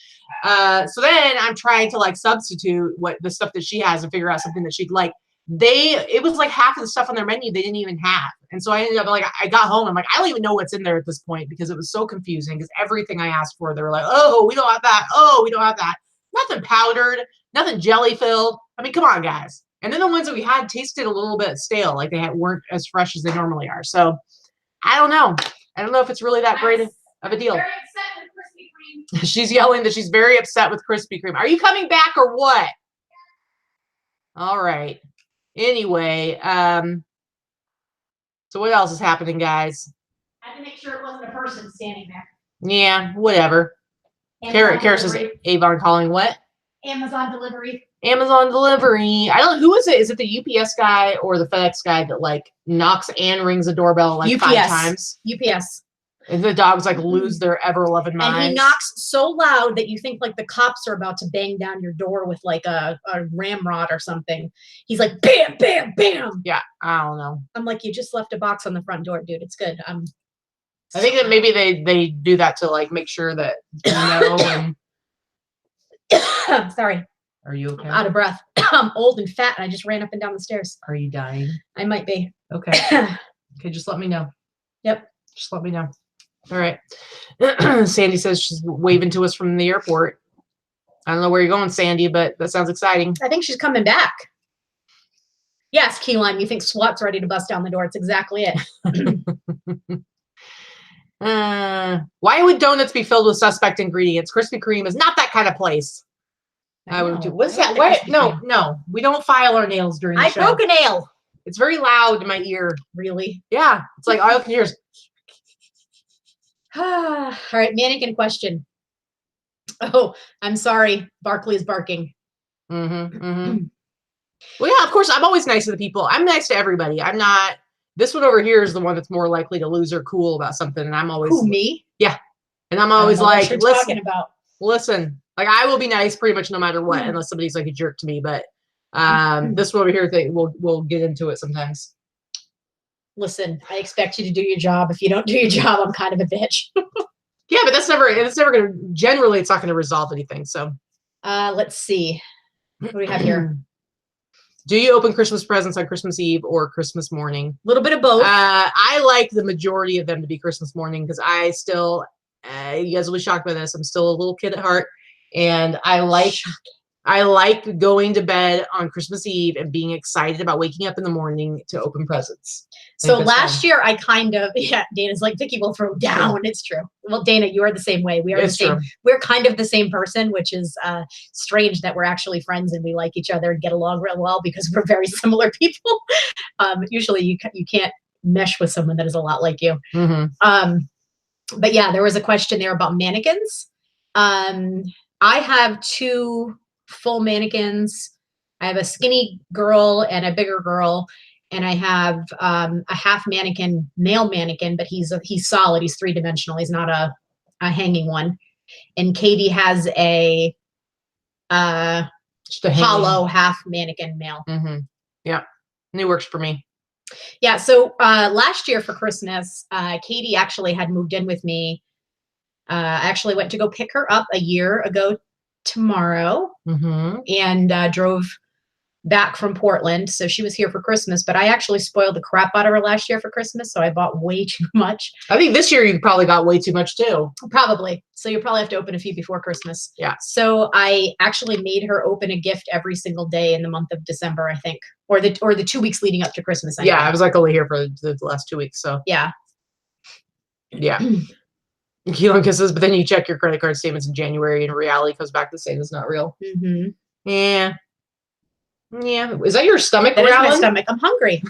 So then I'm trying to like substitute what the stuff that she has and figure out something that she'd like. It was like half of the stuff on their menu they didn't even have. And so I ended up like, I got home, I'm like, I don't even know what's in there at this point, because it was so confusing, because everything I asked for, they were like, oh, we don't have that. Oh, we don't have that. Nothing powdered, nothing jelly filled. I mean, come on, guys. And then the ones that we had tasted a little bit stale, like weren't as fresh as they normally are. So I don't know. I don't know if it's really that great of a deal. Very upset with Krispy Kreme. She's yelling that she's very upset with Krispy Kreme. Are you coming back or what? All right. Anyway, so what else is happening, guys? I had to make sure it wasn't a person standing there. Yeah, whatever. Kara says Avon calling what? Amazon delivery. Amazon delivery. I don't. Who is it? Is it the UPS guy or the FedEx guy that like knocks and rings a doorbell like UPS. 5 times? UPS. And the dogs like lose their ever loving minds. And he knocks so loud that you think like the cops are about to bang down your door with like a ramrod or something. He's like bam, bam, bam. Yeah, I don't know. I'm like, you just left a box on the front door, dude. It's good. I think that maybe they do that to like make sure that you know. And sorry. Are you okay? I'm out of breath. I'm old and fat, and I just ran up and down the stairs. Are you dying? I might be. Okay. Okay, just let me know. Yep. Just let me know. All right. Sandy says she's waving to us from the airport. I don't know where you're going, Sandy, but that sounds exciting. I think she's coming back. Yes, Key Lime, you think SWAT's ready to bust down the door. It's exactly it. Why would donuts be filled with suspect ingredients? Krispy Kreme is not that kind of place. I would do. What's that? What? No. We don't file our nails during the show. I broke a nail. It's very loud in my ear. Really? Yeah. It's like all you can hear is. All right, mannequin question. Oh, I'm sorry. Barkley is barking. Well, yeah, of course. I'm always nice to the people. I'm nice to everybody. I'm not. This one over here is the one that's more likely to lose her cool about something, and I'm always. Who, me? Yeah, and I'm always like, listen. Listen. Like I will be nice pretty much no matter what, unless somebody's like a jerk to me. But this one over here thing, we'll get into it sometimes. Listen, I expect you to do your job. If you don't do your job, I'm kind of a bitch. Yeah, but it's never gonna. Generally, it's not gonna resolve anything. So, let's see. What do we have here? Do you open Christmas presents on Christmas Eve or Christmas morning? A little bit of both. I like the majority of them to be Christmas morning because I still, you guys will be shocked by this. I'm still a little kid at heart, and I like going to bed on Christmas Eve and being excited about waking up in the morning to open presents. So last year I kind of, Dana's like, Vicky will throw down. True. It's true. Well, Dana, you are the same way. We are the same. True. We're kind of the same person, which is strange that we're actually friends and we like each other and get along real well because we're very similar people. Usually you can't mesh with someone that is a lot like you. But yeah, there was a question there about mannequins. I have 2 full mannequins. I have a skinny girl and a bigger girl. And I have a half mannequin, male mannequin, but he's solid. He's 3-dimensional. He's not a hanging one. And Katie has a hollow half mannequin male. Yeah, and it works for me. Yeah. So last year for Christmas, Katie actually had moved in with me. I actually went to go pick her up a year ago tomorrow, and drove back from Portland. So she was here for Christmas, but I actually spoiled the crap out of her last year for Christmas. So I bought way too much. I think this year you probably got way too much too. Probably. So you'll probably have to open a few before Christmas. Yeah. So I actually made her open a gift every single day in the month of December, I think, or the 2 weeks leading up to Christmas. Yeah. I was like only here for the last 2 weeks. So yeah. Yeah. Keelan kisses, but then you check your credit card statements in January and reality comes back the same as not real. Yeah. Yeah. Is that your stomach? That is my stomach. I'm hungry.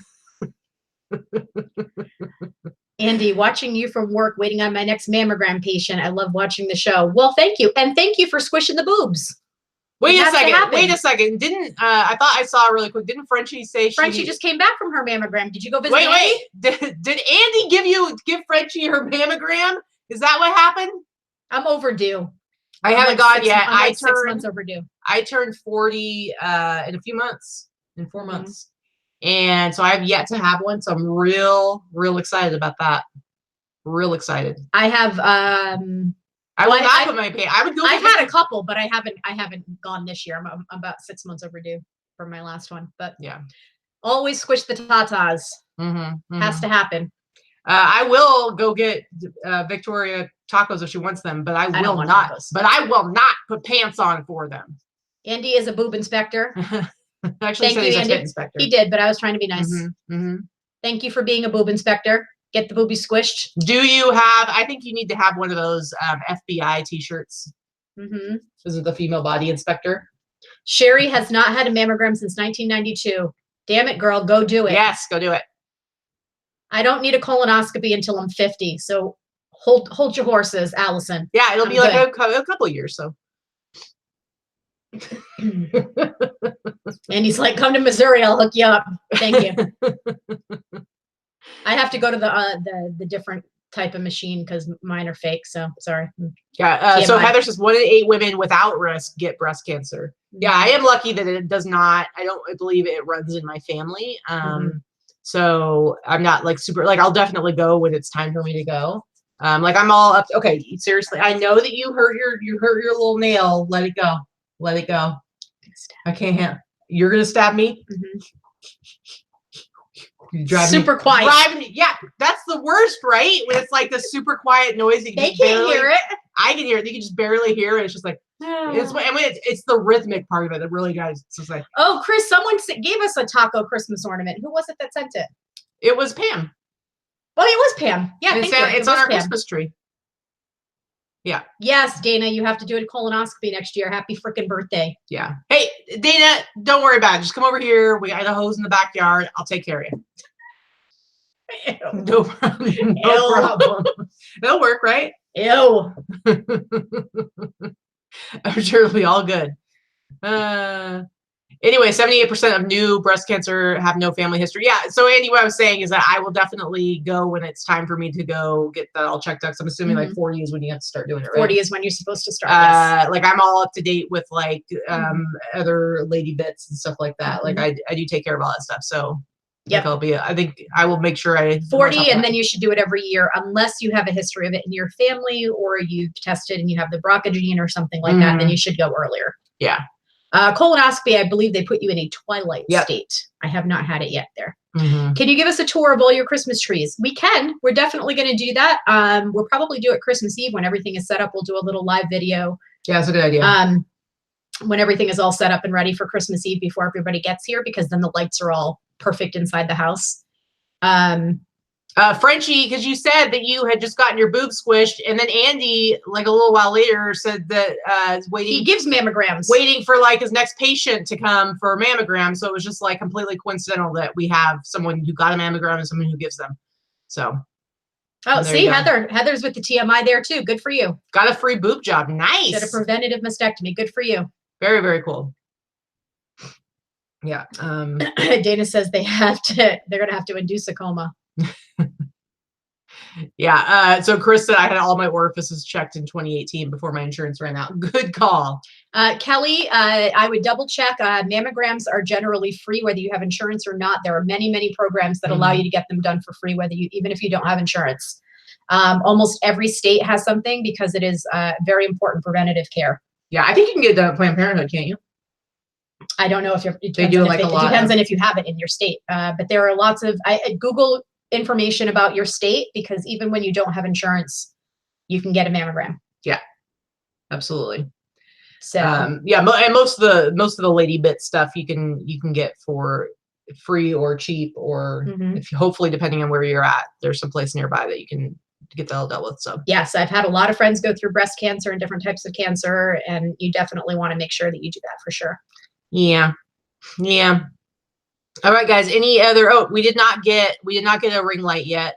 Andy, watching you from work, waiting on my next mammogram patient. I love watching the show. Well, thank you. And thank you for squishing the boobs. Wait a second. Didn't, I thought I saw really quick. Didn't Frenchie say Frenchie just came back from her mammogram. Did you go visit Andy? Wait. Did Andy give Frenchie her mammogram? Is that what happened? I'm overdue. I haven't gone yet. I'm like 6 months overdue. I turned 40 in a few months, in 4 months. And so I have yet to have one. So I'm real excited about that. Real excited. I have, I would not put my pay. I would go. I've had a couple, but I haven't gone this year. I'm about 6 months overdue for my last one, but yeah. Always squish the tatas. Has to happen. I will go get Victoria tacos if she wants them, but I will not. Tacos. But I will not put pants on for them. Andy is a boob inspector. Actually, thank you, Andy. Inspector. He did, but I was trying to be nice. Thank you for being a boob inspector. Get the boobies squished. Do you have? I think you need to have one of those FBI T-shirts. This is the female body inspector. Sherry has not had a mammogram since 1992. Damn it, girl, go do it. Yes, go do it. I don't need a colonoscopy until I'm 50. So hold your horses, Allison. Yeah, it'll be like a couple years. So And he's like, come to Missouri, I'll hook you up. Thank you. I have to go to the different type of machine because mine are fake. So sorry. Yeah. So Heather says 1 in 8 women without risk get breast cancer. Yeah, I am lucky that it does not. I don't believe it runs in my family. So I'm not like super. Like I'll definitely go when it's time for me to go. Like I'm all up. Okay, seriously. I know that you hurt your little nail. Let it go. Let it go. I can't. You're gonna stab me. Super quiet. Yeah, that's the worst, right? When it's like the super quiet noise. They can't hear it. I can hear it. You can just barely hear it. It's just like it's the rhythmic part of it that really guys. It's just like, oh, Chris, someone gave us a taco Christmas ornament. Who was it that sent it? It was Pam. Oh, it was Pam. Yeah, it's on our Christmas tree. Yeah. Yes, Dana, you have to do a colonoscopy next year. Happy freaking birthday. Yeah. Hey, Dana, don't worry about it. Just come over here. We got a hose in the backyard. I'll take care of you. No problem. No problem. It'll work, right? Ew. I'm sure it'll be all good. Anyway, 78% of new breast cancer have no family history. Yeah. So Andy, what I was saying is that I will definitely go when it's time for me to go get that all checked out. So I'm assuming like 40 is when you have to start doing it, right? 40 is when you're supposed to start. Like I'm all up to date with like other lady bits and stuff like that. Like I do take care of all that stuff. So yeah, I think I will make sure I 40, and then you should do it every year unless you have a history of it in your family or you've tested and you have the BRCA gene or something like that. Then you should go earlier. Yeah. Colonoscopy, I believe they put you in a twilight state. I have not had it yet there. Can you give us a tour of all your Christmas trees? We can. We're definitely going to do that. We'll probably do it Christmas Eve when everything is set up. We'll do a little live video. Yeah, that's a good idea. When everything is all set up and ready for Christmas Eve before everybody gets here, because then the lights are all perfect inside the house. Frenchie, because you said that you had just gotten your boob squished, and then Andy, like a little while later, said that is waiting. He gives mammograms. Waiting for like his next patient to come for a mammogram. So it was just like completely coincidental that we have someone who got a mammogram and someone who gives them. So. Oh, see, Heather's with the TMI there too. Good for you. Got a free boob job. Nice. Did a preventative mastectomy. Good for you. Very, very cool. Yeah. Dana says they're gonna have to induce a coma. Yeah. So Chris said I had all my orifices checked in 2018 before my insurance ran out. Good call. Kelly, I would double check. Mammograms are generally free whether you have insurance or not. There are many, many programs that allow you to get them done for free, even if you don't have insurance. Almost every state has something because it is very important preventative care. Yeah, I think you can get the Planned Parenthood, can't you? I don't know if it depends on if you have it in your state. But there are lots of Google information about your state, because even when you don't have insurance, you can get a mammogram. Yeah, absolutely. So yeah, and most of the lady bit stuff you can get for free or cheap, or hopefully depending on where you're at, there's some place nearby that you can get that all dealt with. So yes, I've had a lot of friends go through breast cancer and different types of cancer, and you definitely want to make sure that you do that for sure. Yeah. Yeah. All right, guys. Any other? Oh, we did not get a ring light yet.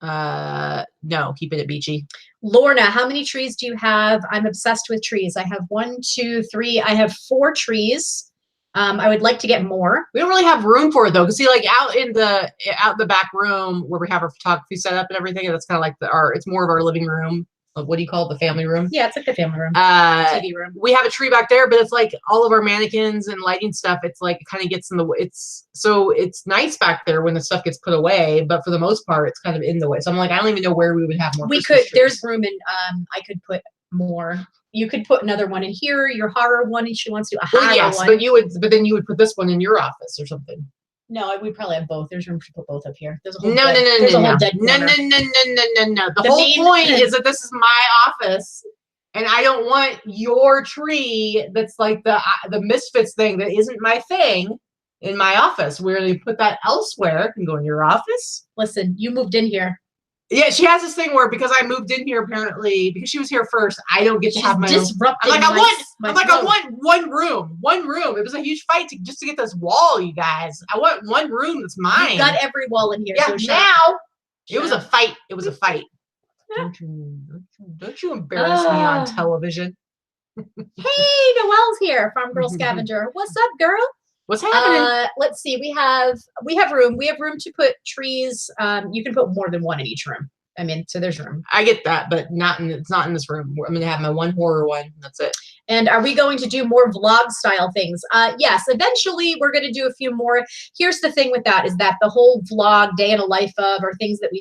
No, keeping it beachy. Lorna, how many trees do you have? I'm obsessed with trees. I have 1, 2, 3. I have 4 trees. I would like to get more. We don't really have room for it though, because see, like out in the back room where we have our photography set up and everything, that's kind of like it's more of our living room. What do you call it? The family room? Yeah, it's like the family room. TV room. We have a tree back there, but it's like all of our mannequins and lighting stuff. It's like it kind of gets in the way. It's nice back there when the stuff gets put away, but for the most part, it's kind of in the way. So I'm like, I don't even know where we would have more. We could. There's room in. I could put more. You could put another one in here. Your horror one, and she wants to do a horror one. But then you would put this one in your office or something. No, we probably have both. There's room to put both up here. There's a whole No. The whole point is that this is my office, and I don't want your tree that's like the Misfits thing that isn't my thing in my office. Where they put that elsewhere, it can go in your office. Listen, you moved in here. Yeah, she has this thing where because I moved in here apparently because she was here first, I don't get to have my own. I want one room. One room. It was a huge fight just to get this wall, you guys. I want one room that's mine. You got every wall in here. Yeah, so now it was a fight. It was a fight. Don't you embarrass me on television. Hey, Noelle's here, Farm Girl Scavenger. What's up, girl? What's happening? Let's see. We have room. We have room to put trees. You can put more than one in each room. I mean, so there's room. I get that, but it's not in this room. I'm gonna have my one horror one. That's it. And are we going to do more vlog style things? Yes, eventually we're going to do a few more. Here's the thing with that is that the whole vlog day in a life of or things that we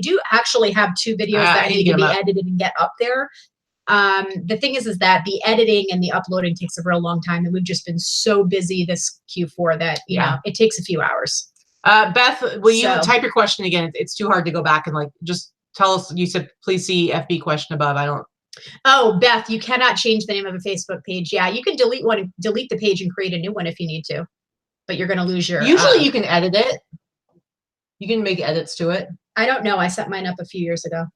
do actually have 2 videos that need to be edited and get up there. The thing is that the editing and the uploading takes a real long time, and we've just been so busy this Q4 that you know it takes a few hours. Beth, will you type your question again? It's too hard to go back and like just tell us. You said please see FB question above. I don't. Oh, Beth, you cannot change the name of a Facebook page. Yeah, you can delete the page and create a new one if you need to, but you're going to lose your. Usually, you can edit it. You can make edits to it. I don't know. I set mine up a few years ago.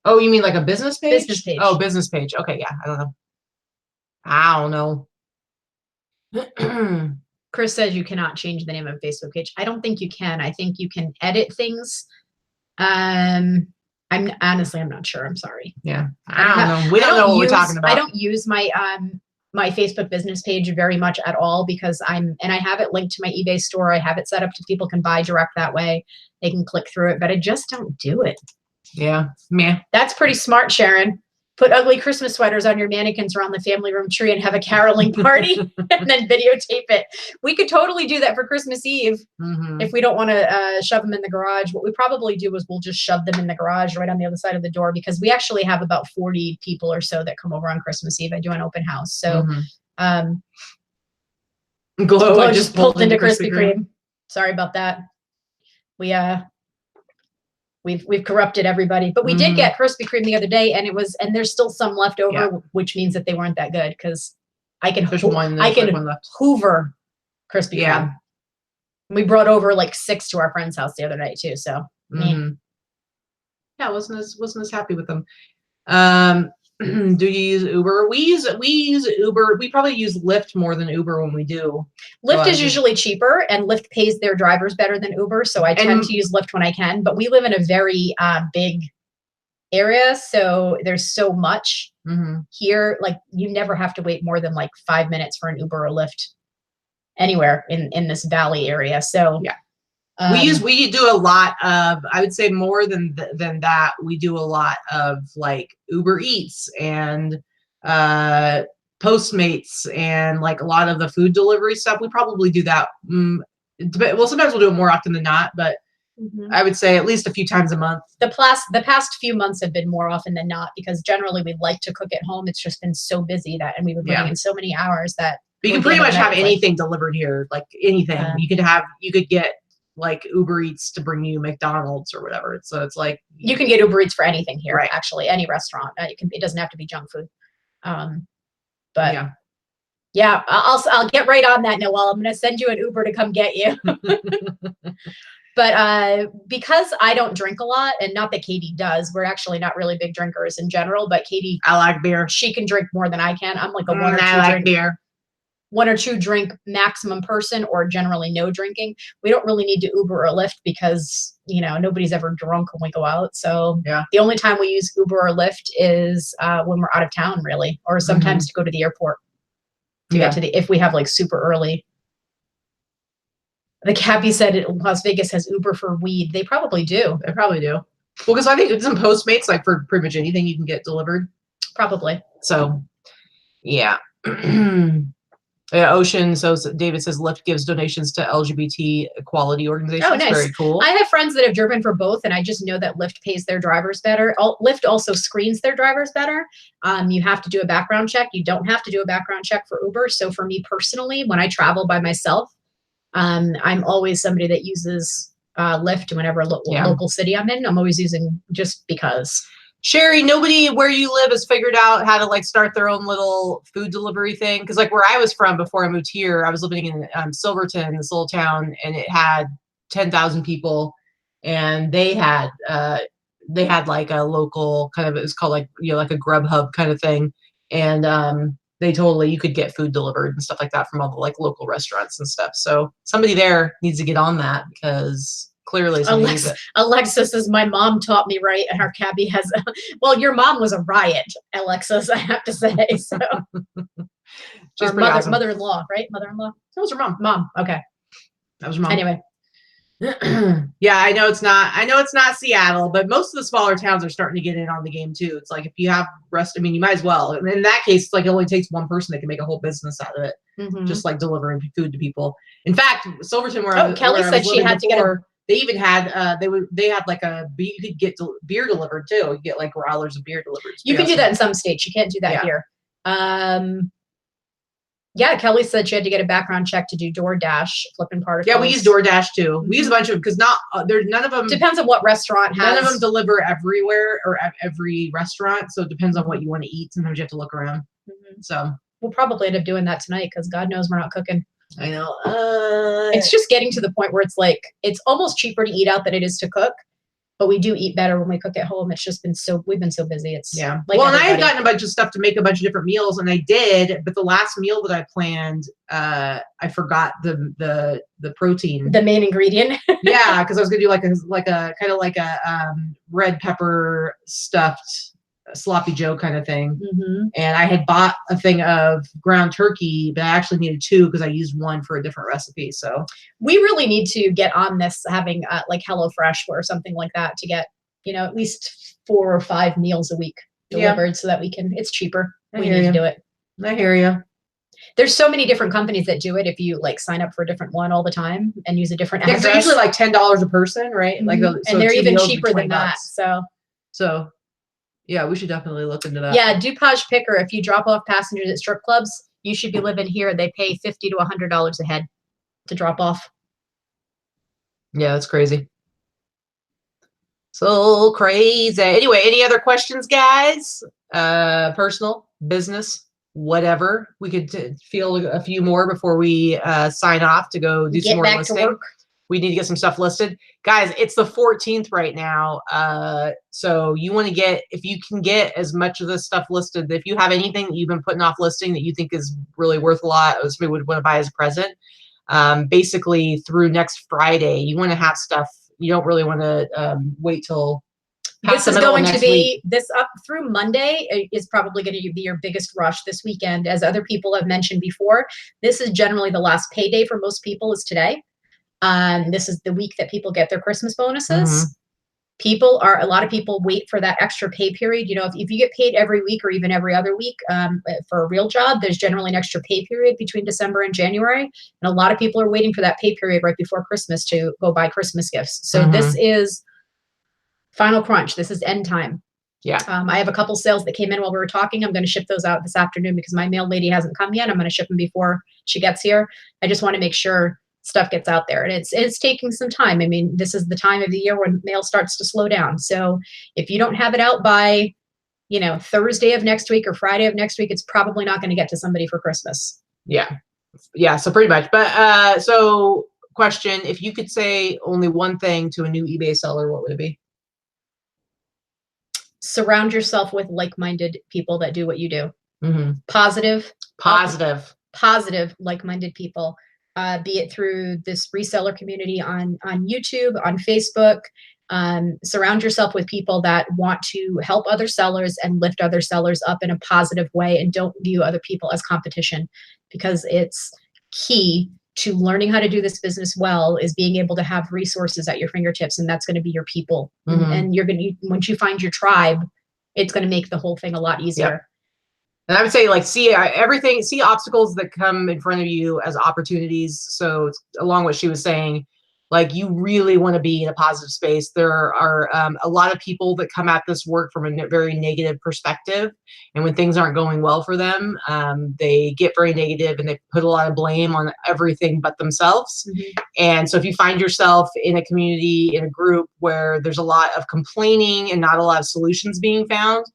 Oh, you mean like a business page? Business page. Oh, business page. Okay, yeah. I don't know. Chris says you cannot change the name of a Facebook page. I don't think you can. I think you can edit things. I'm not sure. I'm sorry. Yeah. I don't know. We don't know what we're talking about. I don't use my my Facebook business page very much at all because I have it linked to my eBay store. I have it set up to people can buy direct that way. They can click through it, but I just don't do it. Yeah. Meh. That's pretty smart, Sharon. Put ugly Christmas sweaters on your mannequins around the family room tree and have a caroling party and then videotape it. We could totally do that for Christmas Eve if we don't want to shove them in the garage. What we probably do is we'll just shove them in the garage right on the other side of the door because we actually have about 40 people or so that come over on Christmas Eve. I do an open house. So Glow just pulled into Krispy Kreme. Sorry about that. We've corrupted everybody, but we did get Krispy Kreme the other day, and there's still some left over, which means that they weren't that good because I can hoover Krispy Kreme. We brought over like 6 to our friend's house the other night too. So yeah, wasn't as happy with them. Do you use Uber? We use Uber. We probably use Lyft more than Uber when we do. Lyft is usually cheaper, and Lyft pays their drivers better than Uber. So I tend to use Lyft when I can. But we live in a very big area, so there's so much here. Like you never have to wait more than like 5 minutes for an Uber or Lyft anywhere in this valley area. So yeah. We do a lot of, I would say more than that, we do a lot of like Uber Eats and Postmates and like a lot of the food delivery stuff. We probably do that. Well, sometimes we'll do it more often than not, but I would say at least a few times a month. The past few months have been more often than not because generally we like to cook at home. It's just been so busy and we've been putting in so many hours that you can pretty much have anything delivered here, like anything. You could get like Uber Eats to bring you McDonald's or whatever. So it's like you can get Uber Eats for anything here, actually, any restaurant. It doesn't have to be junk food. But yeah, I'll get right on that, Noelle. I'm going to send you an Uber to come get you. But because I don't drink a lot, and not that Katie does, we're actually not really big drinkers in general. But Katie, I like beer. She can drink more than I can. I'm like a 1 or 2 drink maximum person, or generally no drinking. We don't really need to Uber or Lyft because, nobody's ever drunk when we go out. So the only time we use Uber or Lyft is when we're out of town, really, or sometimes to go to the airport to get to if we have like super early. The Cappy said Las Vegas has Uber for weed. They probably do. Well, because I think it's in Postmates, like for pretty much anything you can get delivered. Probably. So, yeah. Ocean. So David says Lyft gives donations to LGBT equality organizations. Oh, nice. Very cool. I have friends that have driven for both, and I just know that Lyft pays their drivers better. Lyft also screens their drivers better. You have to do a background check. You don't have to do a background check for Uber. So for me personally, when I travel by myself, I'm always somebody that uses Lyft whenever local city I'm in. I'm always using just because. Sherry, nobody where you live has figured out how to like start their own little food delivery thing. Cause like where I was from before I moved here, I was living in Silverton, this little town, and it had 10,000 people, and they had like a local kind of, it was called like, like a Grubhub kind of thing. And you could get food delivered and stuff like that from all the like local restaurants and stuff. So somebody there needs to get on that because clearly somebody needs it. Alexis says, my mom taught me right, and our cabbie has, well, your mom was a riot, Alexis, I have to say, so. She's or awesome. mother-in-law, right? Mother-in-law? That was her mom. Mom, okay. That was her mom. Anyway. Yeah, I know it's not Seattle, but most of the smaller towns are starting to get in on the game too. It's like if you have I mean, you might as well. And in that case, it's like it only takes one person that can make a whole business out of it. Just like delivering food to people. In fact, Silverton, Kelly said she had to get they even had they had like you could get beer delivered too. You get like growlers of beer delivered. You can do that in some states. You can't do that here. Yeah, Kelly said she had to get a background check to do DoorDash, flipping particles. Yeah, we use DoorDash too. We use a bunch of because there's none of them. Depends on what restaurant has. None of them deliver everywhere or at every restaurant, so it depends on what you want to eat. Sometimes you have to look around. So we'll probably end up doing that tonight because God knows we're not cooking. I know. It's just getting to the point where it's like it's almost cheaper to eat out than it is to cook. But we do eat better when we cook at home. It's just been we've been so busy. It's like well, and I had gotten a bunch of stuff to make a bunch of different meals, and I did. But the last meal that I planned, I forgot the protein, the main ingredient. Yeah, because I was gonna do like a kind of like a red pepper stuffed sloppy Joe kind of thing. And I had bought a thing of ground turkey, but I actually needed 2 because I used 1 for a different recipe. So we really need to get on this, having like HelloFresh or something like that to get, at least 4 or 5 meals a week delivered so that we can, it's cheaper. We need to do it. I hear you. There's so many different companies that do it. If you like sign up for a different one all the time and use a different address. They're usually like $10 a person, right? Like, so and they're even cheaper than that. So yeah, we should definitely look into that. Yeah, DuPage Picker. If you drop off passengers at strip clubs, you should be living here. They pay $50 to $100 a head to drop off. Yeah, that's crazy. So crazy. Anyway, any other questions, guys? Personal, business, whatever. We could field a few more before we sign off to go do some more listing. We need to get some stuff listed. Guys, it's the 14th right now. So you want to get, if you can get as much of this stuff listed, if you have anything that you've been putting off listing that you think is really worth a lot, or somebody would want to buy as a present, basically through next Friday, you want to have stuff. You don't really want to wait till this is going to be this up through Monday is probably going to be your biggest rush this weekend. As other people have mentioned before, this is generally the last payday for most people is today. This is the week that people get their Christmas bonuses. A lot of people wait for that extra pay period. If you get paid every week or even every other week for a real job, there's generally an extra pay period between December and January. And a lot of people are waiting for that pay period right before Christmas to go buy Christmas gifts. So this is final crunch. This is end time. Yeah. I have a couple sales that came in while we were talking. I'm going to ship those out this afternoon because my mail lady hasn't come yet. I'm going to ship them before she gets here. I just want to make sure stuff gets out there, and it's taking some time. I mean, this is the time of the year when mail starts to slow down. So if you don't have it out by, Thursday of next week or Friday of next week, it's probably not going to get to somebody for Christmas. Yeah. So pretty much. But so question: if you could say only one thing to a new eBay seller, what would it be? Surround yourself with like-minded people that do what you do. Positive, like-minded people. Be it through this reseller community on YouTube, on Facebook. Surround yourself with people that want to help other sellers and lift other sellers up in a positive way, and don't view other people as competition, because it's key to learning how to do this business well is being able to have resources at your fingertips, and that's going to be your people. And you're going to, once you find your tribe, it's going to make the whole thing a lot easier. Yep. And I would say, like, see obstacles that come in front of you as opportunities. So along what she was saying, like, you really want to be in a positive space. There are a lot of people that come at this work from a very negative perspective. And when things aren't going well for them, they get very negative and they put a lot of blame on everything but themselves. And so if you find yourself in a community, in a group where there's a lot of complaining and not a lot of solutions being found,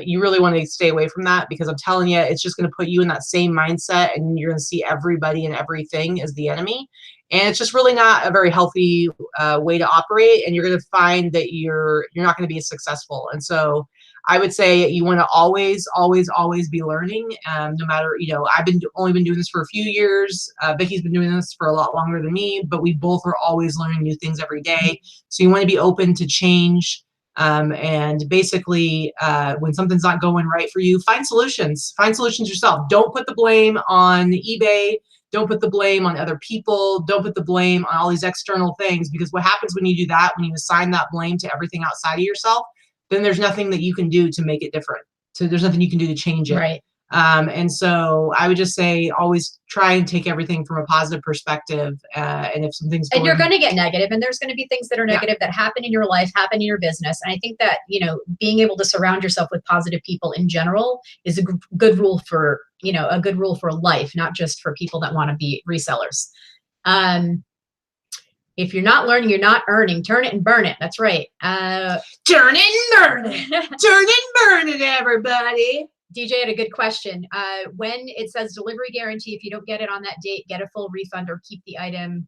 you really want to stay away from that, because I'm telling you, it's just going to put you in that same mindset, and you're going to see everybody and everything as the enemy. And it's just really not a very healthy way to operate, and you're going to find that you're not going to be as successful. And so I would say you want to always be learning. No matter, I've only been doing this for a few years. Vicky's been doing this for a lot longer than me, but we both are always learning new things every day. So you want to be open to change. And basically, when something's not going right for you, find solutions. Find solutions yourself. Don't put the blame on eBay. Don't put the blame on other people. Don't put the blame on all these external things, because what happens when you do that, when you assign that blame to everything outside of yourself, then there's nothing that you can do to make it different. So there's nothing you can do to change it. Right. And so I would just say always try and take everything from a positive perspective. And if something's and you're going to get negative, and there's going to be things that are negative that happen in your life, happen in your business. And I think that, being able to surround yourself with positive people in general is a good rule for, a good rule for life, not just for people that want to be resellers. If you're not learning, you're not earning. Turn it and burn it. That's right. Turn it and burn it. Turn it and burn it, everybody. DJ had a good question. When it says delivery guarantee, if you don't get it on that date, get a full refund or keep the item,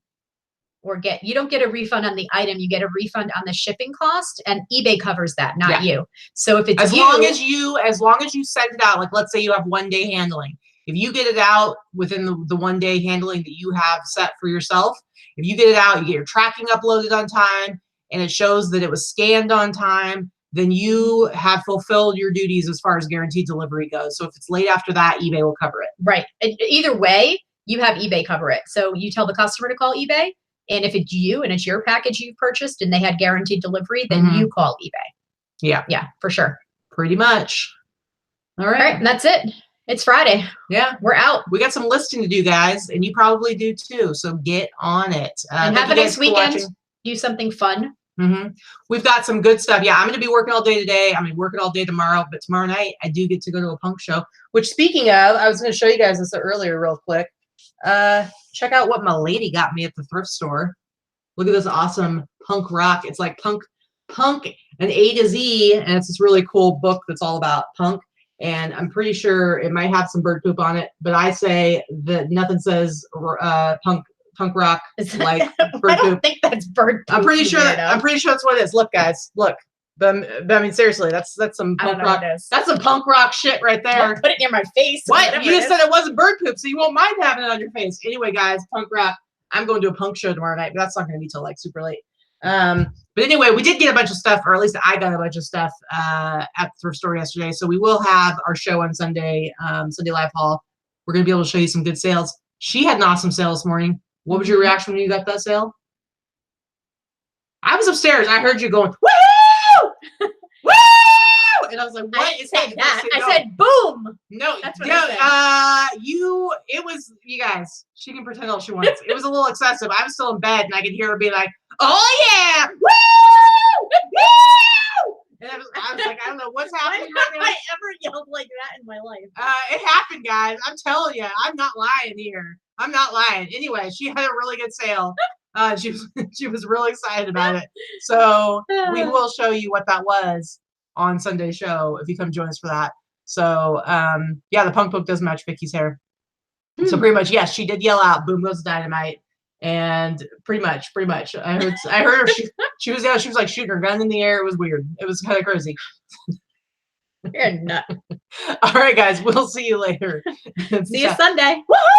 or you don't get a refund on the item, you get a refund on the shipping cost, and eBay covers that, not you. So if it's as long as you send it out, like let's say you have 1 day handling. If you get it out within the 1 day handling that you have set for yourself, if you get it out, you get your tracking uploaded on time, and it shows that it was scanned on time, then you have fulfilled your duties as far as guaranteed delivery goes. So if it's late after that, eBay will cover it. Right. Either way, you have eBay cover it. So you tell the customer to call eBay, and if it's you and it's your package you've purchased and they had guaranteed delivery, then you call eBay. Yeah. Yeah, for sure. Pretty much. All right. All right, and that's it. It's Friday. Yeah. We're out. We got some listing to do, guys, and you probably do too. So get on it. And have a nice weekend. Do something fun. We've got some good stuff. Yeah, I'm going to be working all day today. I'm going to be working all day tomorrow, but tomorrow night I do get to go to a punk show, which, speaking of, I was going to show you guys this earlier real quick. Check out what my lady got me at the thrift store. Look at this awesome punk rock. It's like punk and A to Z, and it's this really cool book that's all about punk. And I'm pretty sure it might have some bird poop on it, but I say that nothing says punk rock like bird I don't poop. think that's bird poop. I'm pretty sure that's what it is. Look, guys, look. But I mean, seriously, that's some punk rock. That's some punk rock shit right there. Don't put it near my face. What? You just said it wasn't bird poop, so you won't mind having it on your face. Anyway, guys, punk rock. I'm going to a punk show tomorrow night, but that's not going to be till like super late. But anyway, we did get a bunch of stuff, or at least I got a bunch of stuff at the thrift store yesterday. So we will have our show on Sunday, Sunday Live Haul. We're going to be able to show you some good sales. She had an awesome sale this morning. What was your reaction when you got that sale? I was upstairs. I heard you going, woo! Woo! And I was like, what is happening? I said, boom. No, that's what I said. It was, you guys, she can pretend all she wants. It was a little excessive. I was still in bed and I could hear her be like, oh yeah, woo! Woo! And I was like, I don't know what's happening right now. Have I ever yelled like that in my life? It happened, guys. I'm telling you, I'm not lying here. I'm not lying. Anyway, she had a really good sale. She was really excited about it. So we will show you what that was on Sunday's show if you come join us for that. So yeah, the punk book does match Vicky's hair. So pretty much, yes, she did yell out, "Boom goes dynamite," and pretty much. I heard her. She was like shooting her gun in the air. It was weird. It was kind of crazy. You're a nut. All right, guys, we'll see you later. See you Sunday. Woohoo!